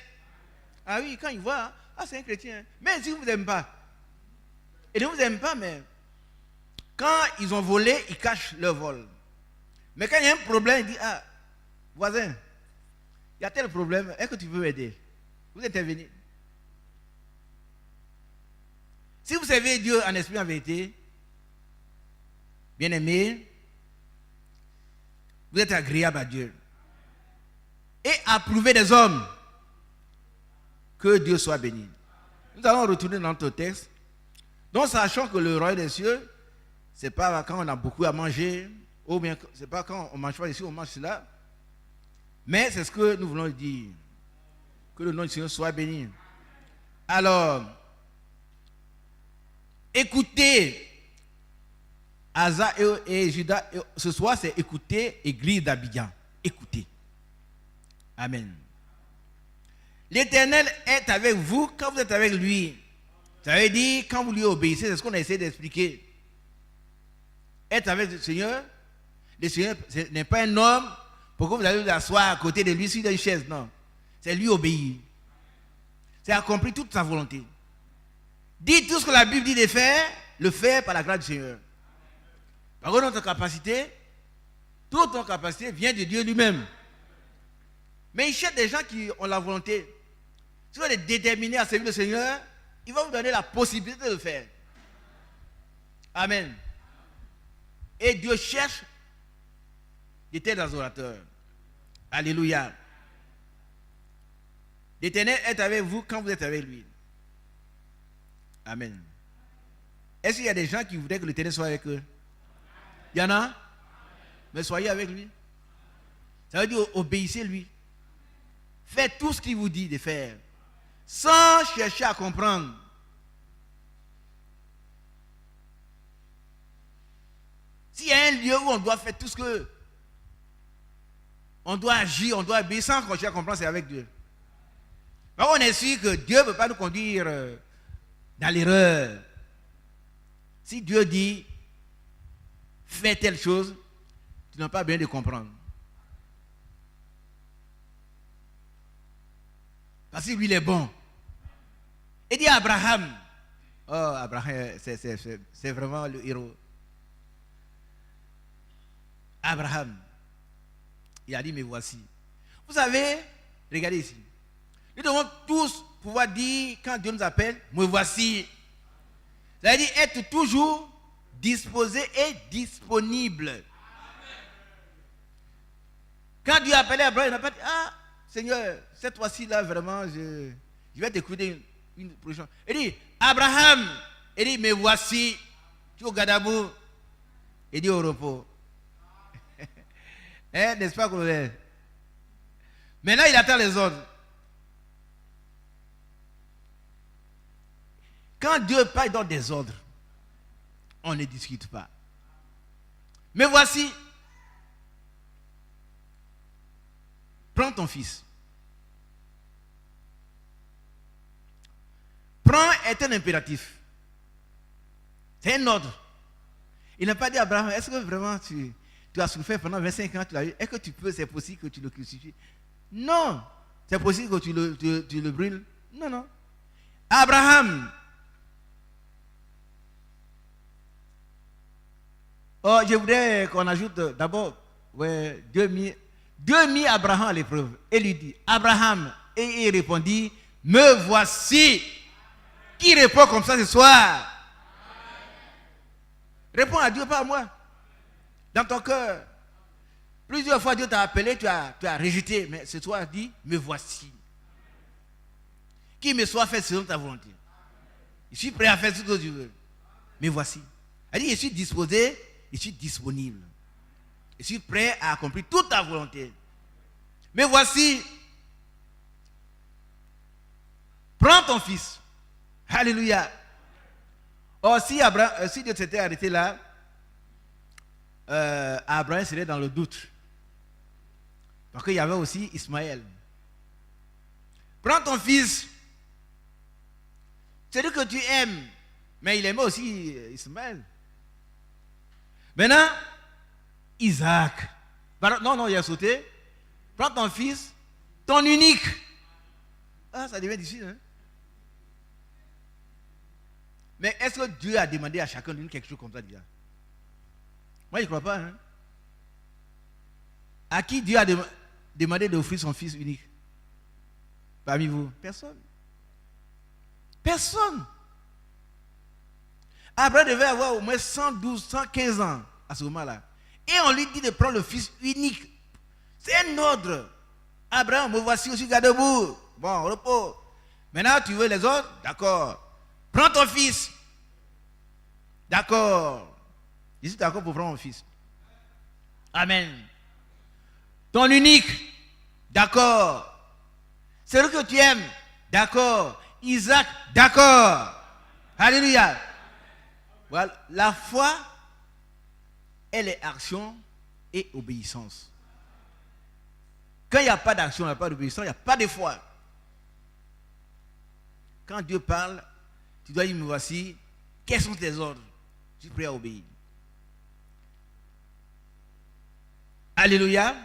Ah oui, quand ils voient, ah c'est un chrétien. Mais s'ils ne vous aiment pas, ils ne vous aiment pas, mais quand ils ont volé, ils cachent leur vol. Mais quand il y a un problème, ils disent, ah, voisin, il y a tel problème, est-ce que tu veux m'aider? Vous intervenez. Si vous servez Dieu en esprit en vérité, bien aimé, vous êtes agréable à Dieu. Et approuvé des hommes. Que Dieu soit béni. Nous allons retourner dans notre texte. Donc, sachant que le royaume des cieux, ce n'est pas quand on a beaucoup à manger, ou bien ce n'est pas quand on ne mange pas ici, on mange cela. Mais c'est ce que nous voulons dire. Que le nom du Seigneur soit béni. Alors, écoutez, Asa et Judas, ce soir, c'est écouter l'église d'Abidjan. Écoutez. Amen. L'Éternel est avec vous quand vous êtes avec lui. Ça veut dire quand vous lui obéissez, c'est ce qu'on a essayé d'expliquer. Être avec le Seigneur n'est pas un homme pour que vous allez vous asseoir à côté de lui sur une chaise, non. C'est lui obéir. C'est accomplir toute sa volonté. Dites tout ce que la Bible dit de faire, le faire par la grâce du Seigneur. Par contre, notre capacité, toute notre capacité vient de Dieu lui-même. Mais il cherche des gens qui ont la volonté. Si vous êtes déterminés à servir le Seigneur, il va vous donner la possibilité de le faire. Amen. Et Dieu cherche des tels adorateurs. Alléluia. L'Éternel est avec vous quand vous êtes avec lui. Amen. Est-ce qu'il y a des gens qui voudraient que l'Éternel soit avec eux? Il y en a? Mais soyez avec lui. Ça veut dire obéissez lui. Faites tout ce qu'il vous dit de faire, sans chercher à comprendre. S'il y a un lieu où on doit faire tout ce que... On doit agir, on doit obéir sans chercher à comprendre, c'est avec Dieu. Mais on est sûr que Dieu ne peut pas nous conduire dans l'erreur. Si Dieu dit, fais telle chose, tu n'as pas besoin de comprendre. Parce que lui, il est bon. Il dit à Abraham. Oh, Abraham, c'est vraiment le héros. Abraham. Il a dit, mais voici. Vous savez, regardez ici. Nous devons tous pouvoir dire, quand Dieu nous appelle, me voici. C'est-à-dire être toujours disposé et disponible. Quand Dieu a appelé Abraham, il n'a pas dit, ah, Seigneur, cette fois-ci là, vraiment, je vais t'écouter une prochaine. Il dit, Abraham, il dit, me voici, tu es au Gadabou. Il dit au repos. Hein, n'est-ce pas, colonel? Maintenant, il attend les ordres. Quand Dieu parle dans des ordres, on ne discute pas. Mais voici, prends ton fils. Prends est un impératif. C'est un ordre. Il n'a pas dit à Abraham, est-ce que vraiment tu as souffert pendant 25 ans, tu l'as eu? Est-ce que tu peux, c'est possible que tu le crucifies? Non. C'est possible que tu le brûles? Non, non. Abraham, Oh, je voudrais qu'on ajoute d'abord, ouais, Dieu mit Abraham à l'épreuve et lui dit, Abraham, et il répondit, me voici. Qui répond comme ça ce soir? Réponds à Dieu, pas à moi. Dans ton cœur. Plusieurs fois Dieu t'a appelé, tu as rejeté, mais ce soir dit, me voici. Qui me soit fait selon ta volonté. Je suis prêt à faire ce que tu veux. Me voici. Elle dit, je suis disposé, je suis disponible. Je suis prêt à accomplir toute ta volonté. Me voici. Prends ton fils. Alléluia. Or, si Dieu s'était arrêté là, Abraham serait dans le doute. Parce qu'il y avait aussi Ismaël. Prends ton fils, celui que tu aimes. Mais il aimait aussi Ismaël. Maintenant, Isaac. Non, il a sauté. Prends ton fils, ton unique. Ah, ça devient difficile, hein? Mais est-ce que Dieu a demandé à chacun de nous quelque chose comme ça déjà? Moi, je ne crois pas. Hein? À qui Dieu a demandé d'offrir son fils unique? Parmi vous? Personne. Personne. Abraham devait avoir au moins 112, 115 ans à ce moment-là. Et on lui dit de prendre le fils unique. C'est un ordre. Abraham, me voici aussi, garde debout. Bon, repos. Maintenant, tu veux les autres? D'accord. Prends ton fils. D'accord. Je suis d'accord pour prendre mon fils. Amen. Ton unique. D'accord. Celui que tu aimes. D'accord. Isaac. D'accord. Alléluia. Voilà. La foi, elle est action et obéissance. Quand il n'y a pas d'action, il n'y a pas d'obéissance, il n'y a pas de foi. Quand Dieu parle, tu dois dire, me voici, quels sont tes ordres? Je suis prêt à obéir. Alléluia.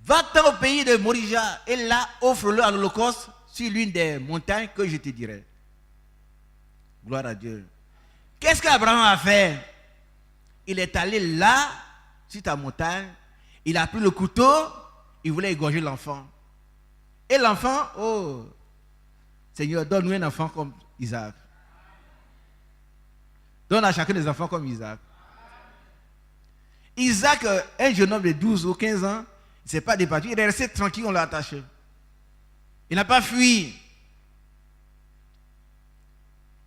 Va-t'en au pays de Morija et là, offre-le en holocauste sur l'une des montagnes que je te dirai. Gloire à Dieu. Qu'est-ce qu'Abraham a fait? Il est allé là, sur ta montagne, il a pris le couteau, il voulait égorger l'enfant. Et l'enfant, oh, Seigneur, donne-nous un enfant comme Isaac. Donne à chacun des enfants comme Isaac. Isaac, un jeune homme de 12 ou 15 ans, il ne s'est pas débattu, il est resté tranquille, on l'a attaché. Il n'a pas fui.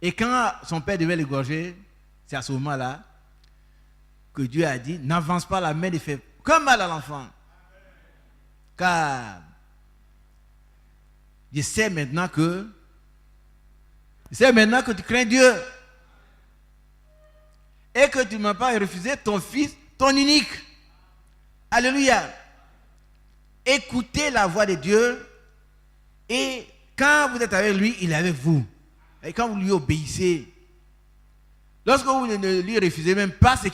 Et quand son père devait l'égorger, c'est à ce moment-là que Dieu a dit, n'avance pas la main ne fais que mal à l'enfant. Car je sais maintenant que tu crains Dieu. Et que tu ne m'as pas refusé ton fils, ton unique. Alléluia. Écoutez la voix de Dieu. Et quand vous êtes avec lui, il est avec vous. Et quand vous lui obéissez, lorsque vous ne lui refusez même pas, c'est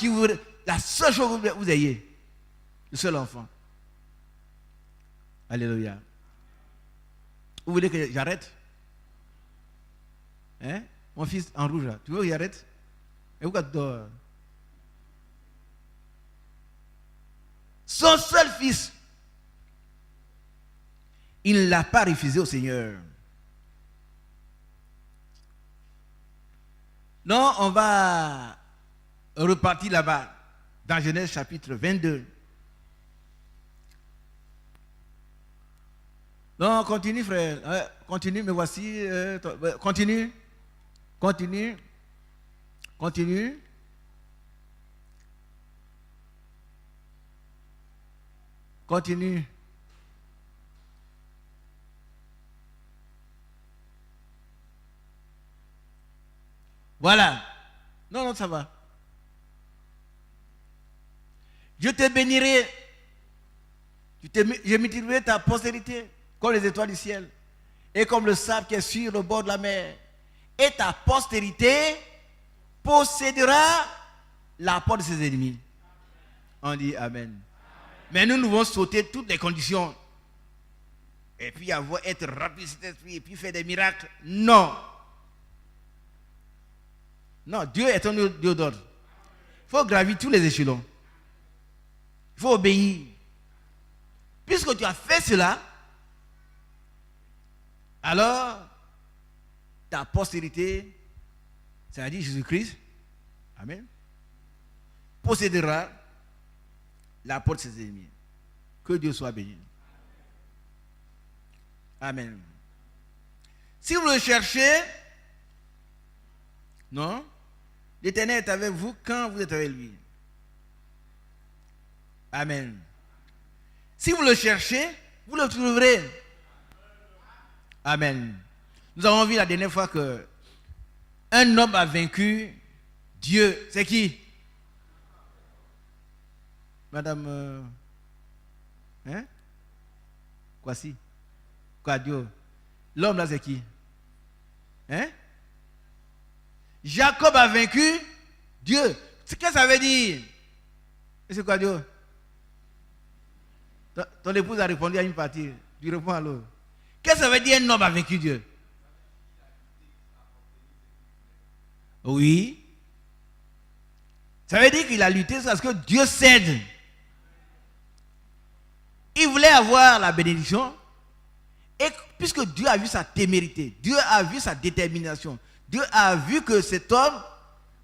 la seule chose que vous ayez. Le seul enfant. Alléluia. Vous voulez que j'arrête? Hein? Mon fils en rouge là. Tu veux que j'arrête? Et pourquoi tu dors? Son seul fils. Il ne l'a pas refusé au Seigneur. Non, on va repartir là-bas. Dans Genèse chapitre 22. Non, continue frère. Continue, me voici. Continue. Continue. Continue. Continue. Voilà. Non, ça va. Je te bénirai. Je multiplierai ta postérité comme les étoiles du ciel et comme le sable qui est sur le bord de la mer. Et ta postérité possédera la porte de ses ennemis. On dit Amen. Mais nous devons sauter toutes les conditions. Et puis être rempli de cet esprit et puis faire des miracles. Non. Non, Dieu est un Dieu d'ordre. faut gravir tous les échelons. Il faut obéir. Puisque tu as fait cela, alors ta postérité, c'est-à-dire Jésus-Christ, amen, possédera la porte de ses ennemis. Que Dieu soit béni. Amen. Si vous le cherchez, non, l'Éternel est avec vous quand vous êtes avec lui. Amen. Si vous le cherchez, vous le trouverez. Amen. Nous avons vu la dernière fois que un homme a vaincu Dieu. C'est qui? Madame... hein? Quoi si? Quoi Dieu? L'homme là c'est qui? Hein? Jacob a vaincu Dieu. Qu'est-ce que ça veut dire? Et c'est quoi Dieu? Ton épouse a répondu à une partie. Tu réponds à l'autre. Qu'est-ce que ça veut dire un homme a vaincu Dieu? Oui. Ça veut dire qu'il a lutté parce que Dieu cède. Il voulait avoir la bénédiction. Et puisque Dieu a vu sa témérité, Dieu a vu sa détermination, Dieu a vu que cet homme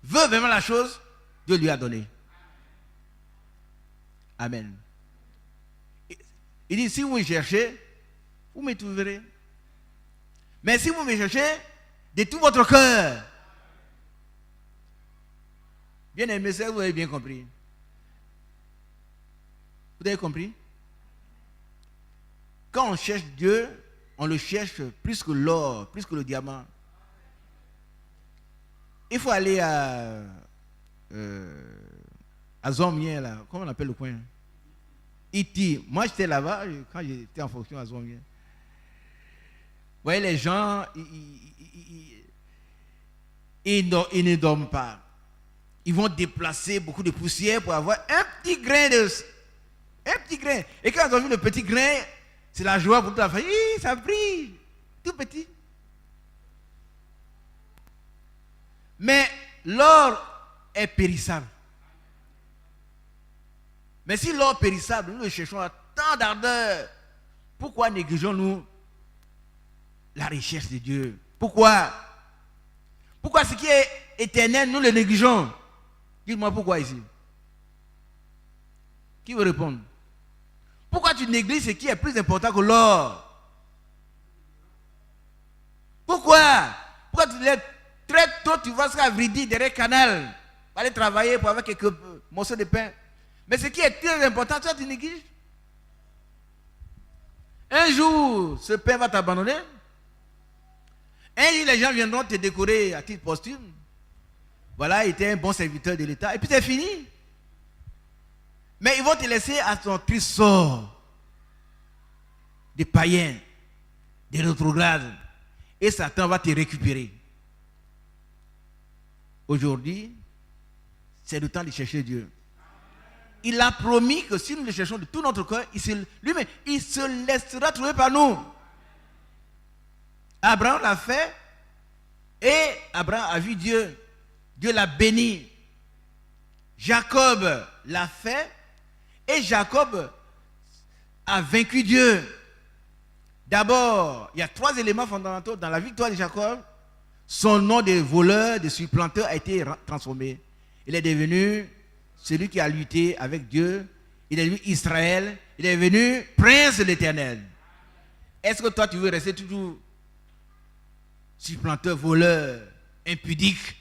veut vraiment la chose, Dieu lui a donné. Amen. Il dit, si vous me cherchez, vous me trouverez. Mais si vous me cherchez de tout votre cœur, bien aimé, ça vous avez bien compris. Vous avez compris? Quand on cherche Dieu, on le cherche plus que l'or, plus que le diamant. Il faut aller à Zomien, là. Comment on appelle le coin? Iti. Moi, j'étais là-bas quand j'étais en fonction à Zomien. Vous voyez, les gens, ils ne dorment pas. Ils vont déplacer beaucoup de poussière pour avoir un petit grain de... Un petit grain. Et quand ils ont vu le petit grain, c'est la joie pour toute la famille. Ça brille. Tout petit. Mais l'or est périssable. Mais si l'or est périssable, nous le cherchons à tant d'ardeur. Pourquoi négligeons-nous la recherche de Dieu? Pourquoi? Pourquoi ce qui est éternel, nous le négligeons? Dites-moi pourquoi ici. Qui veut répondre? Pourquoi tu négliges ce qui est plus important que l'or? Pourquoi? Pourquoi tu lèves très tôt, tu vas à Vridi, derrière le canal, pour aller travailler pour avoir quelques morceaux de pain. Mais ce qui est très important, toi tu négliges. Un jour, ce pain va t'abandonner. Un jour, les gens viendront te décorer à titre posthume. Voilà, il était un bon serviteur de l'État. Et puis c'est fini. Mais ils vont te laisser à ton triste sort. Des païens, des rétrogrades. Et Satan va te récupérer. Aujourd'hui, c'est le temps de chercher Dieu. Il a promis que si nous le cherchons de tout notre cœur, lui-même, il se laissera trouver par nous. Abraham l'a fait et Abraham a vu Dieu. Dieu l'a béni. Jacob l'a fait et Jacob a vaincu Dieu. D'abord, il y a 3 éléments fondamentaux dans la victoire de Jacob. Son nom de voleur, de supplanteur a été transformé. Il est devenu celui qui a lutté avec Dieu. Il est devenu Israël. Il est devenu prince de l'Éternel. Est-ce que toi tu veux rester toujours supplanteur, voleur, impudique?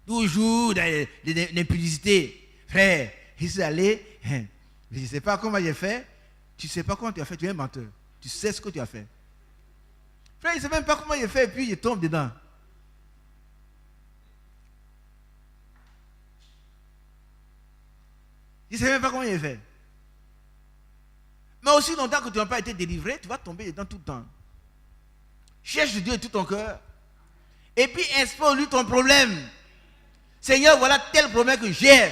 Toujours dans l'impudicité. Frère, je suis allé, je ne sais pas comment j'ai fait. Tu ne sais pas comment tu as fait, tu es un menteur. Tu sais ce que tu as fait. Frère, il ne sait même pas comment j'ai fait et puis il tombe dedans. Il ne sait même pas comment il a fait. Mais aussi longtemps que tu n'as pas été délivré, tu vas tomber dedans tout le temps. Cherche Dieu de tout ton cœur. Et puis expose-lui ton problème. Seigneur, voilà tel problème que j'ai.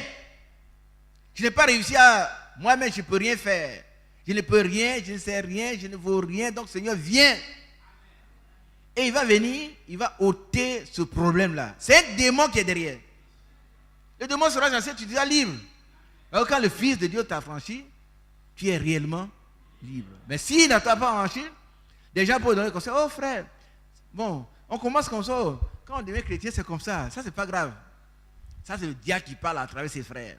Je n'ai pas réussi à... Moi-même, je ne peux rien faire. Je ne peux rien, je ne sais rien, je ne vaux rien. Donc Seigneur, viens. Et il va venir, il va ôter ce problème-là. C'est un démon qui est derrière. Le démon sera chassé, tu seras libre. Alors quand le Fils de Dieu t'a franchi, tu es réellement libre. Mais s'il ne t'a pas franchi, des gens peuvent donner comme ça, oh frère, bon, on commence comme ça, quand on devient chrétien, c'est comme ça c'est pas grave. Ça, c'est le diable qui parle à travers ses frères.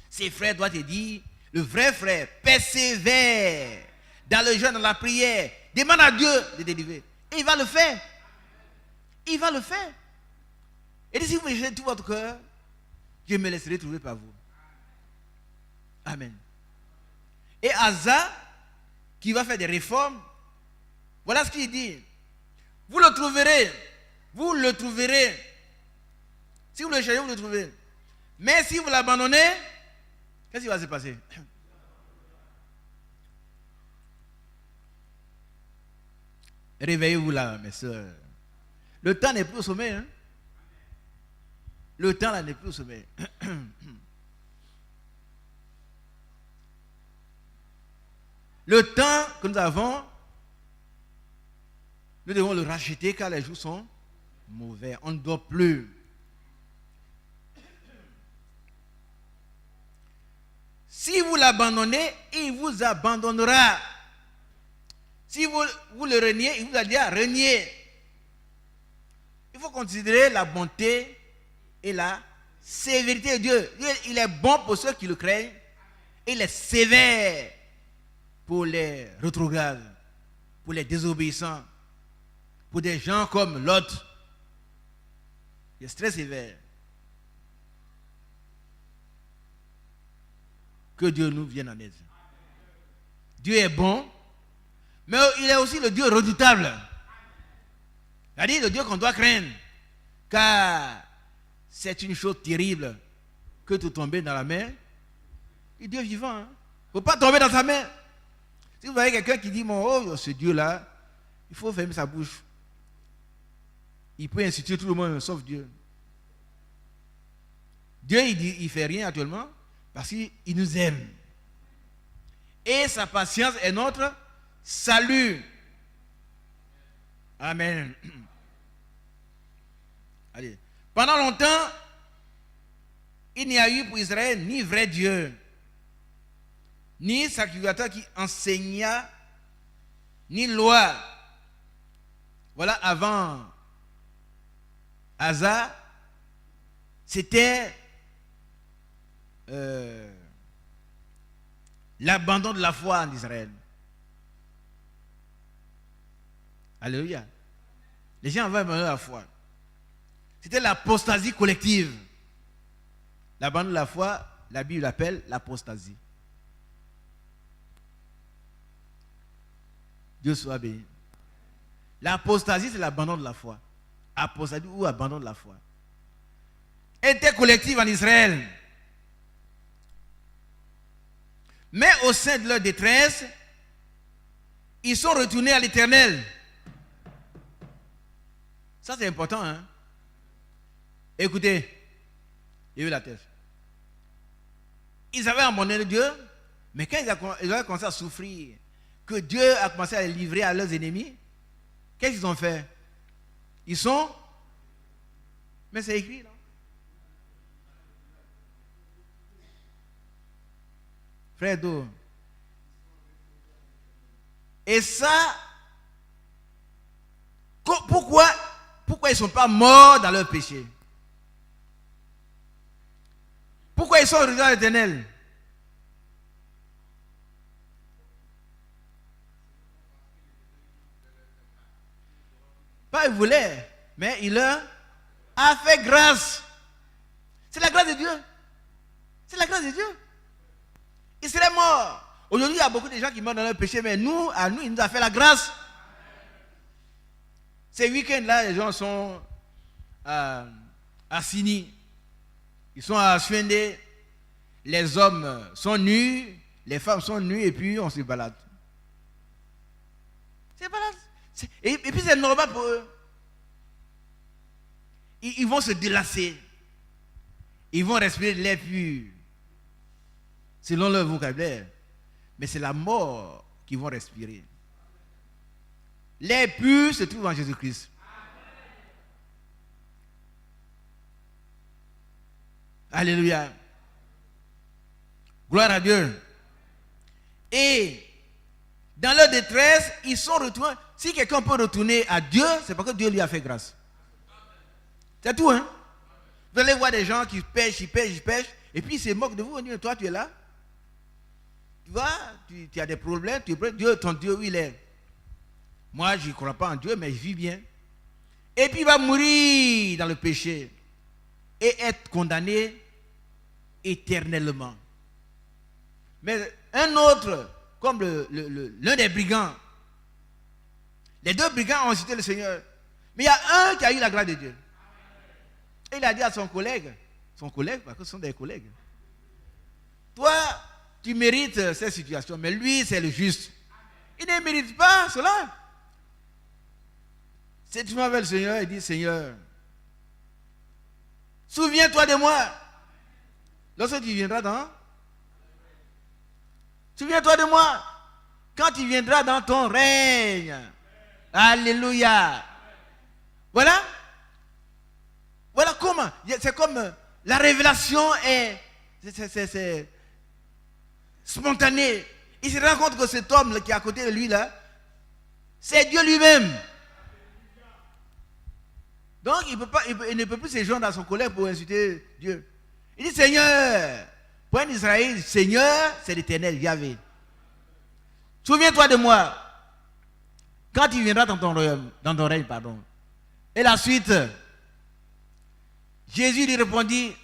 Ses frères doivent te dire, le vrai frère, persévère dans le jeûne, dans la prière, demande à Dieu de délivrer. Et il va le faire. Il va le faire. Et si vous me jeûnez tout votre cœur, je me laisserai trouver par vous. Amen. Et Asa, qui va faire des réformes, voilà ce qu'il dit. Vous le trouverez. Vous le trouverez. Si vous le cherchez, vous le trouverez. Mais si vous l'abandonnez, qu'est-ce qui va se passer? Réveillez-vous là, mes soeurs. Le temps n'est plus au sommet. Hein? Le temps là n'est plus au sommet. Le temps que nous avons, nous devons le racheter car les jours sont mauvais. On ne dort plus. Si vous l'abandonnez, il vous abandonnera. Si vous le reniez, il vous a dit à renier. Il faut considérer la bonté et la sévérité de Dieu. Il est bon pour ceux qui le craignent. Il est sévère pour les rétrogrades, pour les désobéissants, pour des gens comme Lot. Il est très sévère. Que Dieu nous vienne en aide. Dieu est bon, mais il est aussi le Dieu redoutable. C'est-à-dire le Dieu qu'on doit craindre. Car c'est une chose terrible que de tomber dans la mer. Il est Dieu vivant. Il ne faut pas tomber dans sa mer. Si vous voyez quelqu'un qui dit, oh, ce Dieu-là, il faut fermer sa bouche. Il peut insulter tout le monde, sauf Dieu. Dieu, il ne fait rien actuellement parce qu'il nous aime. Et sa patience est notre salut. Amen. Allez. Pendant longtemps, il n'y a eu pour Israël ni vrai Dieu, ni sacrificateur qui enseigna, ni loi. Voilà, avant Asa, c'était l'abandon de la foi en Israël. Alléluia. Les gens avaient abandonné la foi. C'était l'apostasie collective. L'abandon de la foi, la Bible l'appelle l'apostasie. Dieu soit béni. L'apostasie, c'est l'abandon de la foi. Apostasie ou abandon de la foi. Était collective en Israël. Mais au sein de leur détresse, ils sont retournés à l'Éternel. Ça, c'est important, hein? Écoutez, il y a eu la tête. Ils avaient abandonné Dieu, mais quand ils avaient commencé à souffrir, que Dieu a commencé à les livrer à leurs ennemis, qu'est-ce qu'ils ont fait? Ils sont... Mais c'est écrit, non? Frère d'eau. Et ça, pourquoi ils ne sont pas morts dans leur péché? Pourquoi ils sont revenus à l'Éternel? Pas ils voulaient, mais il leur a fait grâce. C'est la grâce de Dieu. C'est la grâce de Dieu. Ils seraient morts. Aujourd'hui, il y a beaucoup de gens qui meurent dans leur péché, mais nous, il nous a fait la grâce. Ces week-ends-là, les gens sont à Sini. Ils sont à Suende. Les hommes sont nus, les femmes sont nues, et puis on se balade. C'est balade. Et puis c'est normal pour eux. Ils vont se délasser. Ils vont respirer de l'air pur. Selon leur vocabulaire. Mais c'est la mort qu'ils vont respirer. L'air pur se trouve en Jésus-Christ. Alléluia. Gloire à Dieu. Et dans leur détresse, ils sont retournés. Si quelqu'un peut retourner à Dieu, c'est parce que Dieu lui a fait grâce. C'est tout, hein? Vous allez voir des gens qui pêchent, ils pêchent, et puis ils se moquent de vous. Toi, tu es là. Tu vois, tu as des problèmes, ton Dieu, où il est? Moi, je ne crois pas en Dieu, mais je vis bien. Et puis il va mourir dans le péché et être condamné éternellement. Mais un autre, comme l'un des brigands, les deux brigands ont cité le Seigneur. Mais il y a un qui a eu la grâce de Dieu. Et il a dit à son collègue, parce que ce sont des collègues, toi, tu mérites cette situation, mais lui, c'est le juste. Il ne mérite pas cela. Si tu m'appelles le Seigneur, il dit, Seigneur, souviens-toi de moi. Lorsque tu viendras souviens-toi de moi. Quand tu viendras dans ton règne. Alléluia. Voilà. Voilà comment. C'est comme la révélation c'est spontané. Il se rend compte que cet homme qui est à côté de lui là, c'est Dieu lui-même. Donc il ne peut plus se joindre à son collègue pour insulter Dieu. Il dit Seigneur, pour un Israël, Seigneur, c'est l'Éternel, Yahvé. Souviens-toi de moi quand il viendra dans ton royaume, dans ton règne, pardon. Et la suite, Jésus lui répondit,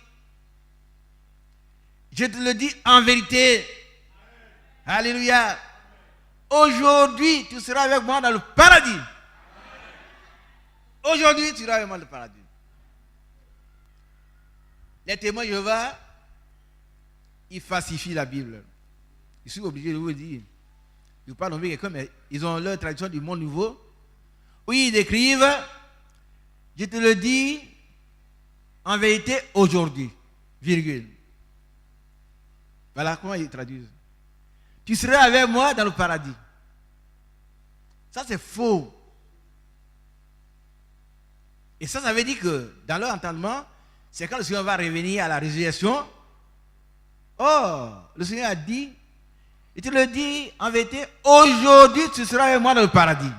je te le dis en vérité, alléluia, aujourd'hui tu seras avec moi dans le paradis. Aujourd'hui tu seras avec moi dans le paradis. Les témoins de Jéhovah, ils falsifient la Bible. Je suis obligé de vous dire. Je ne veux pas nommer quelqu'un, mais ils ont leur tradition du monde nouveau. Où ils décrivent, je te le dis, en vérité, aujourd'hui, virgule. Voilà comment ils traduisent. Tu seras avec moi dans le paradis. Ça, c'est faux. Et ça veut dire que, dans leur entendement, c'est quand le Seigneur va revenir à la résurrection. Oh, le Seigneur a dit, il te le dit en vérité, aujourd'hui tu seras avec moi dans le paradis.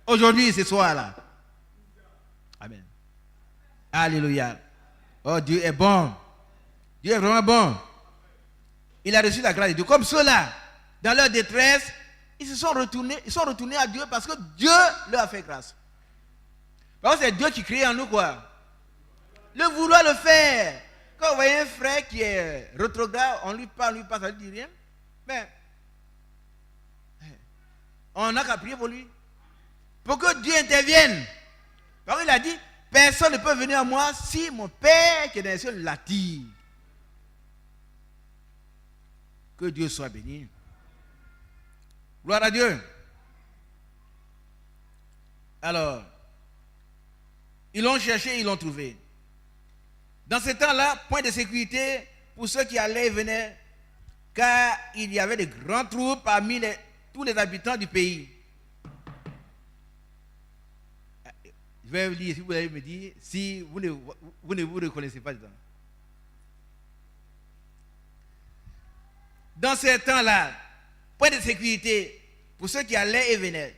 Aujourd'hui, ce soir-là. Amen. Alléluia. Oh, Dieu est bon. Dieu est vraiment bon. Il a reçu la grâce de Dieu. Comme ceux-là, dans leur détresse, ils sont retournés à Dieu parce que Dieu leur a fait grâce. Parce que c'est Dieu qui crée en nous quoi. Le vouloir le faire. Quand vous voyez un frère qui est rétrograde, on lui parle, ça ne dit rien. Mais on n'a qu'à prier pour lui. Pour que Dieu intervienne. Parce qu'il a dit, personne ne peut venir à moi si mon Père qui est dans les cieux l'attire. Que Dieu soit béni. Gloire à Dieu. Alors, ils l'ont cherché, ils l'ont trouvé. Dans ce temps-là, point de sécurité pour ceux qui allaient et venaient, car il y avait de grands trous parmi tous les habitants du pays. Je vais vous dire, si vous allez me dire, si vous ne vous reconnaissez pas dedans. Dans ce temps-là, point de sécurité pour ceux qui allaient et venaient,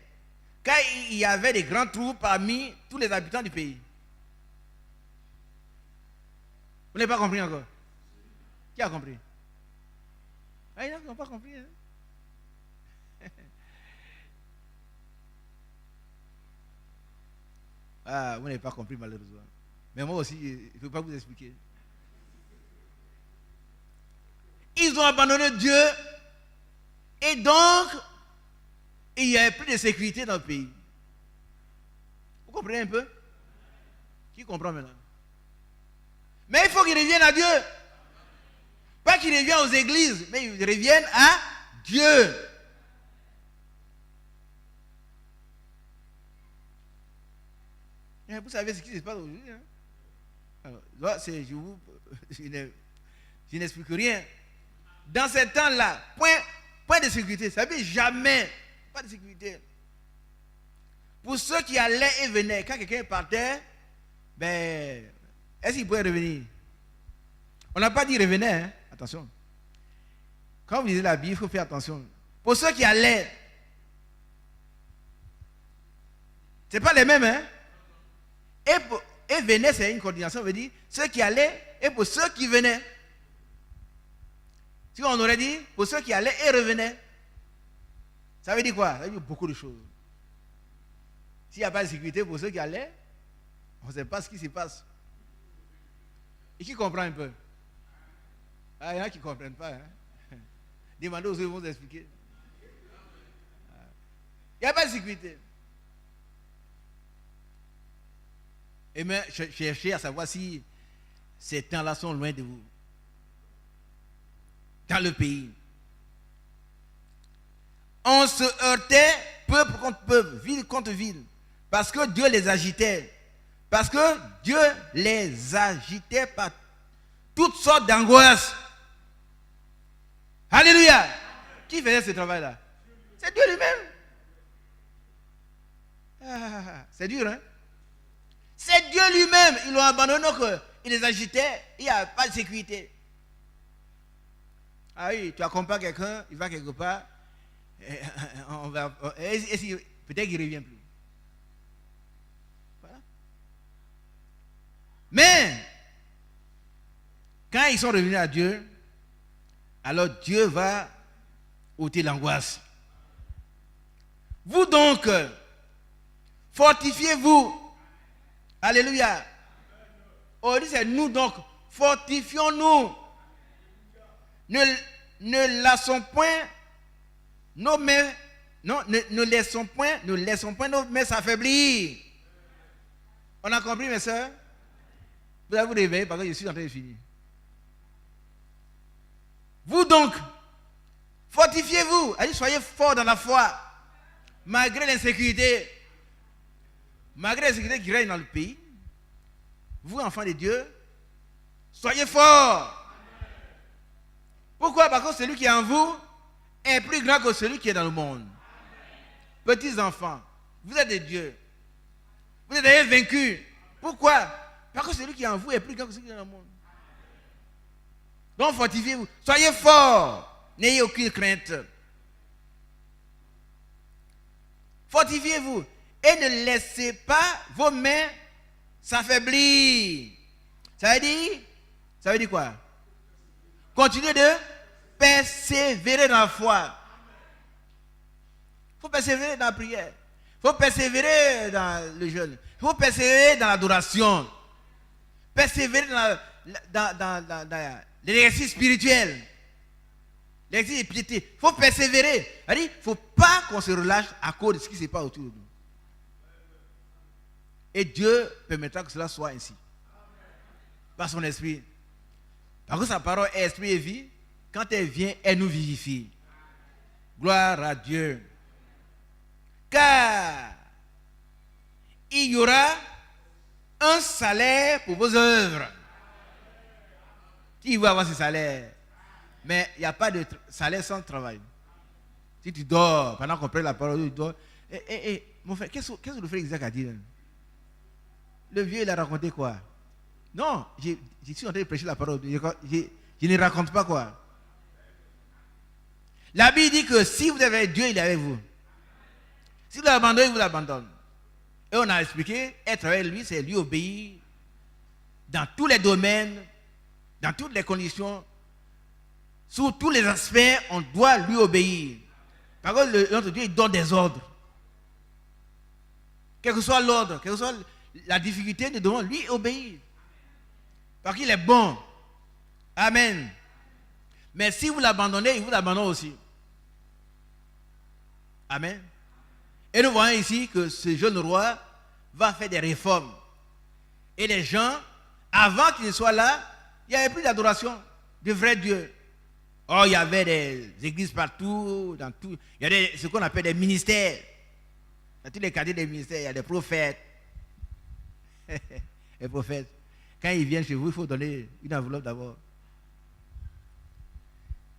car il y avait de grands trous parmi tous les habitants du pays. Vous n'avez pas compris encore? Qui a compris? Ah, ils n'ont pas compris. Hein? Ah, vous n'avez pas compris malheureusement. Mais moi aussi, je ne peux pas vous expliquer. Ils ont abandonné Dieu et donc il n'y avait plus de sécurité dans le pays. Vous comprenez un peu? Qui comprend maintenant? Mais il faut qu'ils reviennent à Dieu. Pas qu'ils reviennent aux églises, mais ils reviennent à Dieu. Et vous savez ce qui se passe aujourd'hui. Hein? Alors, là, je n'explique rien. Dans ce temps-là, point de sécurité. Ça veut dire jamais. Pas de sécurité. Pour ceux qui allaient et venaient, quand quelqu'un partait, ben, est-ce qu'il pouvait revenir? On n'a pas dit revenez, hein? Attention. Quand vous lisez la Bible, il faut faire attention. Pour ceux qui allaient, ce n'est pas les mêmes, hein? Et venaient, c'est une coordination, ça veut dire ceux qui allaient et pour ceux qui venaient. Si on aurait dit pour ceux qui allaient et revenaient, ça veut dire quoi? Ça veut dire beaucoup de choses. S'il n'y a pas de sécurité pour ceux qui allaient, on ne sait pas ce qui se passe. Et qui comprend un peu? Ah, il y en a qui ne comprennent pas. Hein? Demandez aux autres, ils vont vous expliquer. Il n'y a pas de sécurité. Et même cherchez à savoir si ces temps-là sont loin de vous. Dans le pays. On se heurtait peuple contre peuple, ville contre ville. Parce que Dieu les agitait. Parce que Dieu les agitait par toutes sortes d'angoisses. Alléluia. Qui faisait ce travail-là? C'est Dieu lui-même. C'est dur, hein? C'est Dieu lui-même. Ils l'ont abandonné, donc il les agitait. Il n'y a pas de sécurité. Ah oui, tu accompagnes quelqu'un, il va quelque part. Peut-être qu'il ne revient plus. Voilà. Mais, quand ils sont revenus à Dieu, alors Dieu va ôter l'angoisse. Vous donc, fortifiez-vous. Alléluia. Aujourd'hui, c'est nous donc, fortifions-nous. Ne laissons point nos mains, non, ne laissons point nos mains s'affaiblir. On a compris, mes soeurs? Vous allez vous réveiller parce que je suis en train de finir. Vous donc, fortifiez-vous. Allez, soyez forts dans la foi. Malgré l'insécurité. Malgré l'insécurité qui règne dans le pays. Vous, enfants de Dieu, soyez forts. Pourquoi? Parce que celui qui est en vous est plus grand que celui qui est dans le monde. Petits enfants, vous êtes des dieux. Vous êtes vaincus. Pourquoi? Parce que celui qui est en vous est plus grand que celui qui est dans le monde. Donc fortifiez-vous. Soyez forts. N'ayez aucune crainte. Fortifiez-vous. Et ne laissez pas vos mains s'affaiblir. Ça veut dire quoi? Continuez de persévérer dans la foi. Il faut persévérer dans la prière. Il faut persévérer dans le jeûne. Il faut persévérer dans l'adoration. Persévérer dans l'exercice spirituel. L'exercice de piété. Il faut persévérer. Il ne faut pas qu'on se relâche à cause de ce qui se passe autour de nous. Et Dieu permettra que cela soit ainsi. Par son esprit. Parce que sa parole est esprit et vie. Quand elle vient, elle nous vivifie. Gloire à Dieu. Car il y aura un salaire pour vos œuvres. Qui va avoir ce salaire? Mais il n'y a pas de salaire sans travail. Si tu dors, pendant qu'on prête la parole, tu dors. Mon frère, qu'est-ce que le frère Isaac a dit? Le vieux, il a raconté quoi? Non, je suis en train de prêcher la parole. Je ne raconte pas quoi. La Bible dit que si vous avez Dieu, il est avec vous. Si vous l'abandonnez, il vous l'abandonne. Et on a expliqué, être avec lui, c'est lui obéir dans tous les domaines, dans toutes les conditions, sous tous les aspects, on doit lui obéir. Par contre, notre Dieu, il donne des ordres. Quel que soit l'ordre, quelle que soit la difficulté, nous devons lui obéir. Parce qu'il est bon. Amen. Mais si vous l'abandonnez, il vous abandonne aussi. Amen. Et nous voyons ici que ce jeune roi va faire des réformes. Et les gens, avant qu'il ne soit là, il n'y avait plus d'adoration de vrai Dieu. Oh, il y avait des églises partout, dans tout. Il y a ce qu'on appelle des ministères. Dans tous les quartiers des ministères, il y a des prophètes. Les prophètes. Quand ils viennent chez vous, il faut donner une enveloppe d'abord.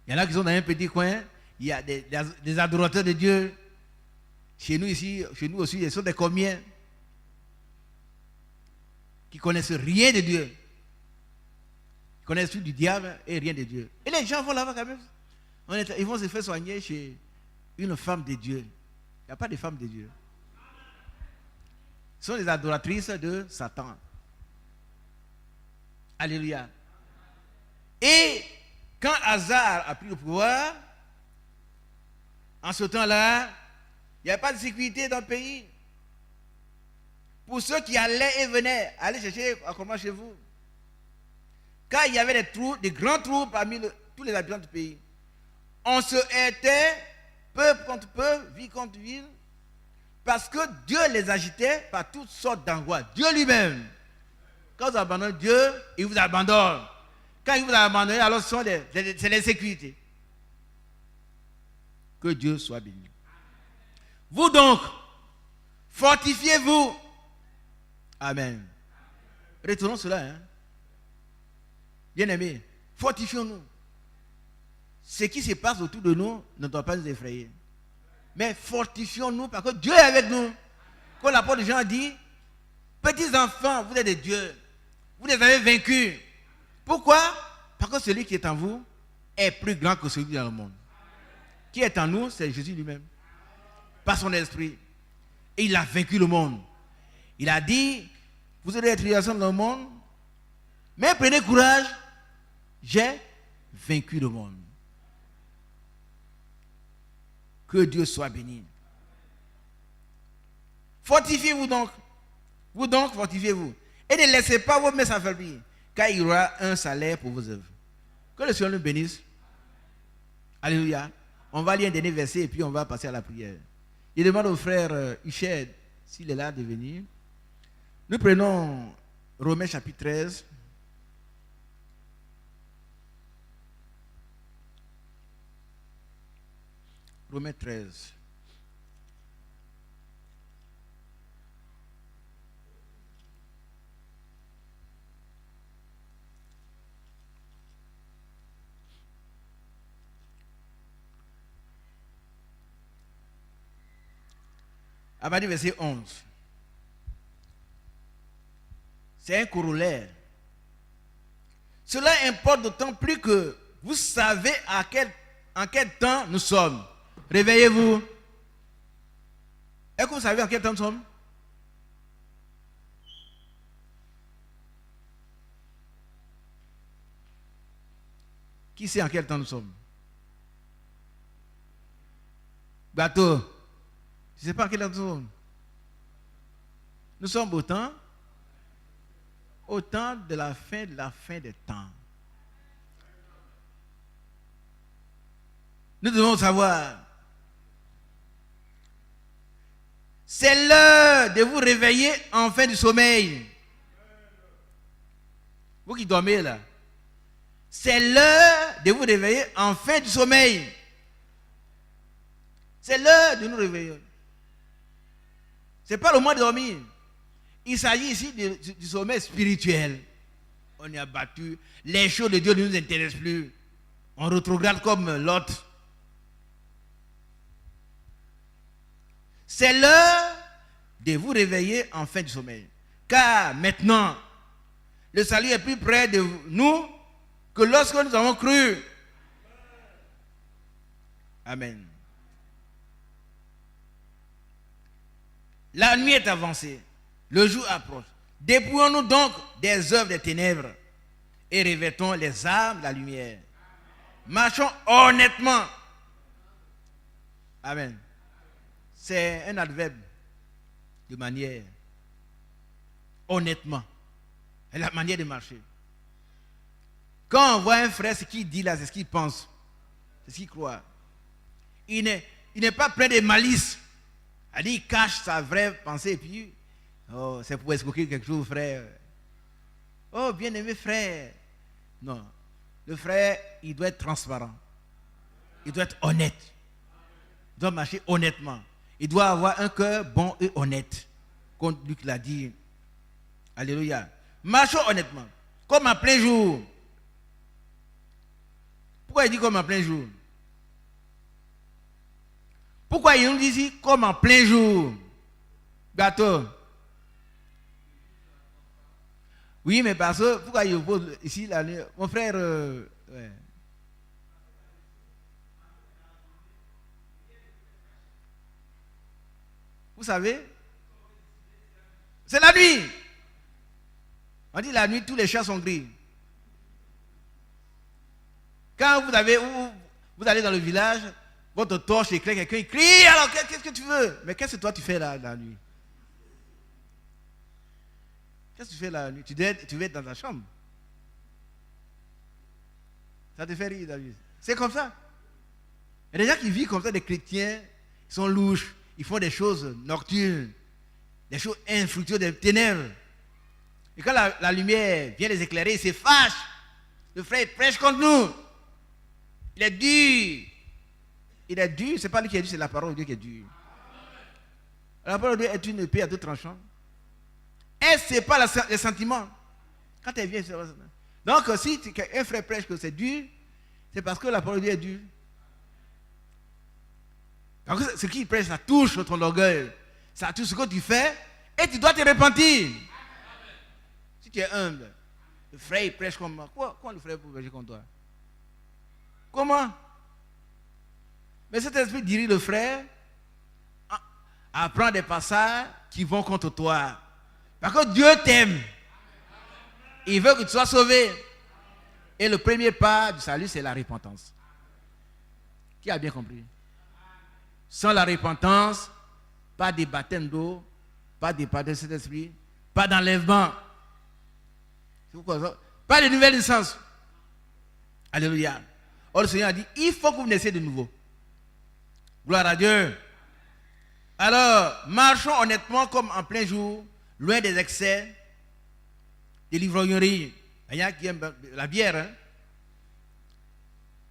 Il y en a qui sont dans un petit coin, il y a des adorateurs de Dieu. Chez nous ici, chez nous aussi, ils sont des comiens qui ne connaissent rien de Dieu. Il Ils connaissent tout du diable et rien de Dieu. Et les gens vont là-bas quand même. Ils vont se faire soigner chez une femme de Dieu. Il n'y a pas de femme de Dieu. Ce sont les adoratrices de Satan. Alléluia. Et quand Hazar a pris le pouvoir, en ce temps-là, il n'y avait pas de sécurité dans le pays. Pour ceux qui allaient et venaient, aller chercher comment chez vous. Quand il y avait des grands trous parmi tous les habitants du pays, on se hâtait, peuple contre peuple, ville contre ville, parce que Dieu les agitait par toutes sortes d'angoisses. Dieu lui-même. Quand vous abandonnez Dieu, il vous abandonne. Quand il vous a abandonné, alors c'est l'insécurité. Que Dieu soit béni. Vous donc, fortifiez-vous. Amen. Retournons cela. Hein? Bien-aimés, fortifions-nous. Ce qui se passe autour de nous ne doit pas nous effrayer. Mais fortifions-nous parce que Dieu est avec nous. Quand l'apôtre Jean dit, petits enfants, vous êtes des dieux. Vous les avez vaincus. Pourquoi? Parce que celui qui est en vous est plus grand que celui qui est dans le monde. Qui est en nous, c'est Jésus lui-même. Par son esprit. Et il a vaincu le monde. Il a dit, vous aurez des tribulations dans le monde, mais prenez courage, j'ai vaincu le monde. Que Dieu soit béni. Fortifiez-vous donc. Vous donc, fortifiez-vous. Et ne laissez pas vos mains s'affaiblir, car il y aura un salaire pour vos œuvres. Que le Seigneur nous bénisse. Alléluia. On va lire un dernier verset et puis on va passer à la prière. Je demande au frère Hichet s'il est là de venir. Nous prenons Romains chapitre 13. Romains 13. À partir du verset 11. C'est un corollaire. Cela importe d'autant plus que vous savez en quel temps nous sommes. Réveillez-vous. Est-ce que vous savez en quel temps nous sommes? Qui sait en quel temps nous sommes? Bateau. Je ne sais pas en quel temps nous sommes. Nous sommes au temps de la fin des temps. Nous devons savoir. C'est l'heure de vous réveiller en fin du sommeil. Vous qui dormez là. C'est l'heure de vous réveiller en fin du sommeil. C'est l'heure de nous réveiller. Ce n'est pas le moment de dormir. Il s'agit ici du sommeil spirituel. On est abattu. Les choses de Dieu ne nous intéressent plus. On rétrograde comme l'autre. C'est l'heure de vous réveiller en fin du sommeil. Car maintenant, le salut est plus près de nous que lorsque nous avons cru. Amen. La nuit est avancée. Le jour approche. Dépouillons-nous donc des œuvres des ténèbres et revêtons les armes de la lumière. Marchons honnêtement. Amen. C'est un adverbe de manière. Honnêtement. C'est la manière de marcher. Quand on voit un frère, ce qu'il dit là, c'est ce qu'il pense. C'est ce qu'il croit. Il n'est pas plein de malice. Il cache sa vraie pensée et puis, oh, c'est pour escroquer quelque chose, frère. Oh, bien-aimé frère. Non. Le frère, il doit être transparent. Il doit être honnête. Il doit marcher honnêtement. Il doit avoir un cœur bon et honnête. Comme Luc l'a dit. Alléluia. Marchons honnêtement. Comme en plein jour. Pourquoi il dit comme en plein jour? Pourquoi il nous dit ici comme en plein jour? Gâteau. Oui, mais parce que, pourquoi il oppose ici la nuit? Mon frère, ouais. Vous savez, c'est la nuit. On dit la nuit, tous les chats sont gris. Quand vous allez dans le village, votre torche éclaire, quelqu'un il crie, alors qu'est-ce que tu veux? Mais qu'est-ce que toi tu fais là, la nuit? Qu'est-ce que tu fais la nuit? Tu veux être dans ta chambre. Ça te fait rire, David. C'est comme ça. Il y a des gens qui vivent comme ça, des chrétiens, ils sont louches, ils font des choses nocturnes, des choses infructueuses, des ténèbres. Et quand la lumière vient les éclairer, ils se fâchent. Le frère prêche contre nous. Il est dur. Il est dur, c'est pas lui qui est dur, c'est la parole de Dieu qui est dure. La parole de Dieu est une épée à deux tranchants. Elle sépare les sentiments. Quand elle vient, donc si un frère prêche que c'est dur, c'est parce que la parole de Dieu est dure. Donc ce qu'il prêche, ça touche ton orgueil. Ça touche ce que tu fais et tu dois te repentir. Si tu es humble, le frère il prêche comme moi. Comment le frère peut prêcher contre toi? Comment? Mais cet esprit dirige le frère à prendre des passages qui vont contre toi. Parce que Dieu t'aime. Il veut que tu sois sauvé. Et le premier pas du salut, c'est la repentance. Qui a bien compris? Sans la repentance, pas de baptême d'eau, pas de pardon de cet esprit, pas d'enlèvement. C'est pourquoi ça? Pas de nouvelle naissance. Alléluia. Or le Seigneur a dit, il faut que vous naissiez de nouveau. Gloire à Dieu. Alors, marchons honnêtement comme en plein jour, loin des excès, de l'ivrognerie. Il y a qui aime la bière, hein?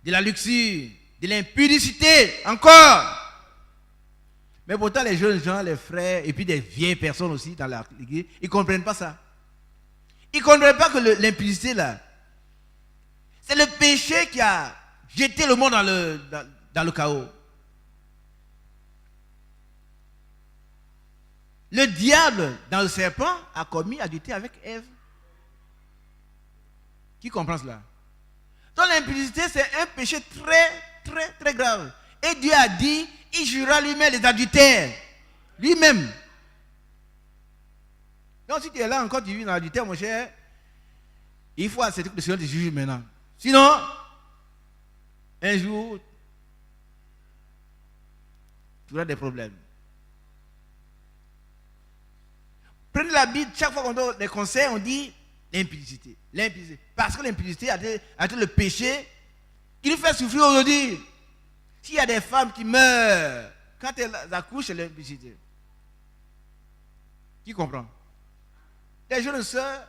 De la luxure, de l'impudicité, encore. Mais pourtant, les jeunes gens, les frères, et puis des vieilles personnes aussi dans l'église, ils ne comprennent pas ça. Ils ne comprennent pas que l'impudicité, là, c'est le péché qui a jeté le monde dans le chaos. Le diable, dans le serpent, a commis adultère avec Ève. Qui comprend cela? Donc l'impudicité, c'est un péché très, très, très grave. Et Dieu a dit, il jurera lui-même les adultères. Lui-même. Donc si tu es là encore, tu vis dans l'adultère, mon cher, il faut accepter que le Seigneur te juge maintenant. Sinon, un jour, tu auras des problèmes. Prenez la Bible, chaque fois qu'on donne des conseils, on dit l'impudicité. L'impudicité. Parce que l'impudicité a été le péché qui nous fait souffrir aujourd'hui. S'il y a des femmes qui meurent quand elles accouchent, c'est l'impudicité. Qui comprend? Les jeunes sœurs,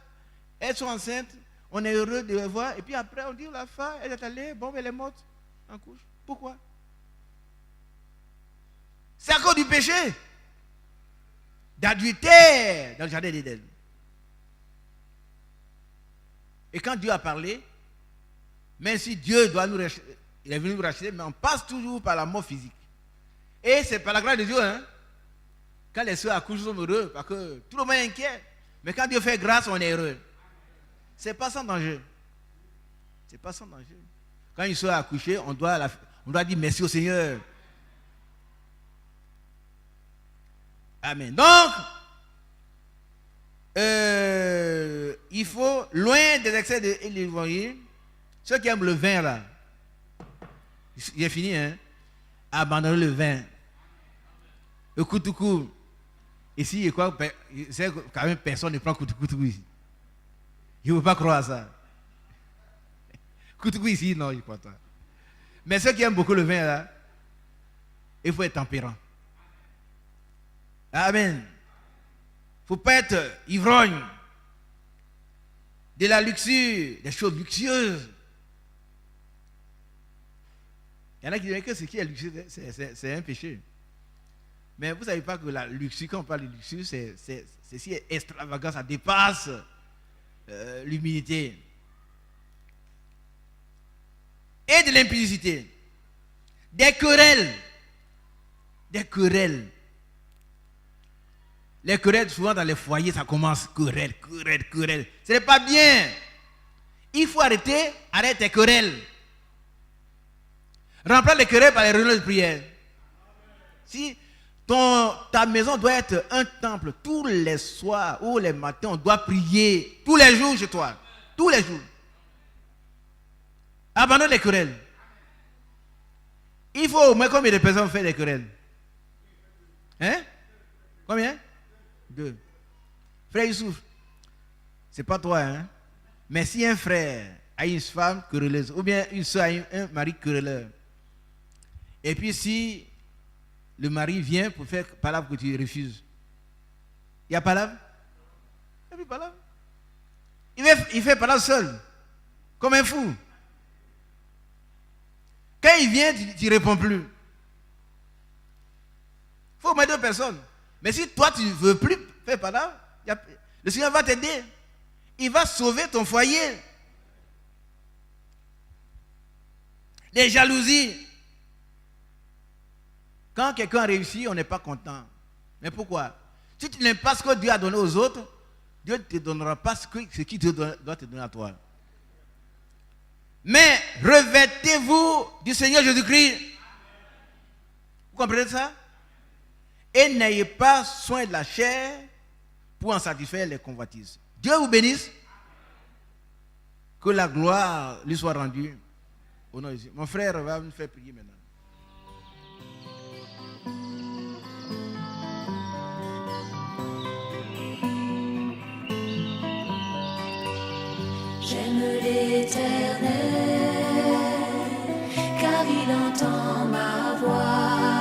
elles sont enceintes, on est heureux de les voir, et puis après on dit la femme, elle est allée, bon, elle est morte en couche. Pourquoi? C'est à cause du péché d'adultère dans le jardin d'Éden. Et quand Dieu a parlé, même si Dieu doit nous racheter, il est venu nous racheter, mais on passe toujours par la mort physique. Et c'est par la grâce de Dieu, hein. Quand les soeurs accouchent, ils sont heureux, parce que tout le monde est inquiet. Mais quand Dieu fait grâce, on est heureux. C'est pas sans danger. C'est pas sans danger. Quand une soeur a accouché, on doit dire merci au Seigneur. Amen. Donc, il faut, loin des excès de l'ivrognerie, ceux qui aiment le vin là, j'ai fini, hein, abandonner le vin. Le koutoukou. Ici, c'est quand même personne ne prend koutoukou ici. Je ne veux pas croire à ça. Koutoukou ici, non, je ne crois pas. Mais ceux qui aiment beaucoup le vin là, il faut être tempérant. Amen. Il ne faut pas être ivrogne. De la luxure, des choses luxueuses. Il y en a qui disent que ce qui est luxueux, c'est un péché. Mais vous ne savez pas que la luxure, quand on parle de luxure, c'est si extravagant, ça dépasse l'humilité. Et de l'impudicité. Des querelles. Des querelles. Les querelles, souvent dans les foyers, ça commence querelle. Ce n'est pas bien. Il faut arrêter tes querelles. Remplace les querelles par les réunions de prière. Si ta maison doit être un temple, tous les soirs ou les matins, on doit prier tous les jours chez toi. Tous les jours. Abandonne les querelles. Il faut au moins combien de personnes faire des querelles? Hein? Combien? 2. Frère Youssouf, c'est pas toi, hein? Mais si un frère a une femme querelleuse, ou bien une soeur a un mari querelleur, et puis si le mari vient pour faire palabre que tu refuses, il y a palabre? Il n'y a plus palabre. Il fait palabre seul, comme un fou. Quand il vient, tu ne réponds plus. Il faut au moins 2 personnes. Mais si toi, tu ne veux plus faire palabre, le Seigneur va t'aider. Il va sauver ton foyer. Les jalousies. Quand quelqu'un réussit, on n'est pas content. Mais pourquoi? Si tu n'aimes pas ce que Dieu a donné aux autres, Dieu ne te donnera pas ce qu'il doit te donner à toi. Mais revêtez-vous du Seigneur Jésus-Christ. Vous comprenez ça? Et n'ayez pas soin de la chair pour en satisfaire les convoitises. Dieu vous bénisse. Que la gloire lui soit rendue au nom de Jésus. Mon frère va nous faire prier maintenant.
J'aime l'Éternel, car il entend ma voix.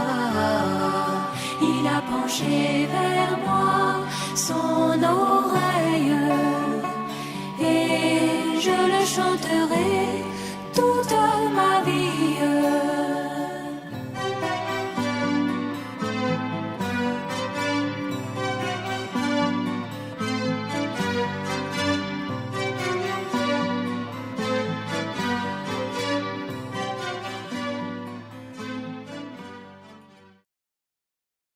Il a penché vers moi son oreille, et je le chanterai toute ma vie.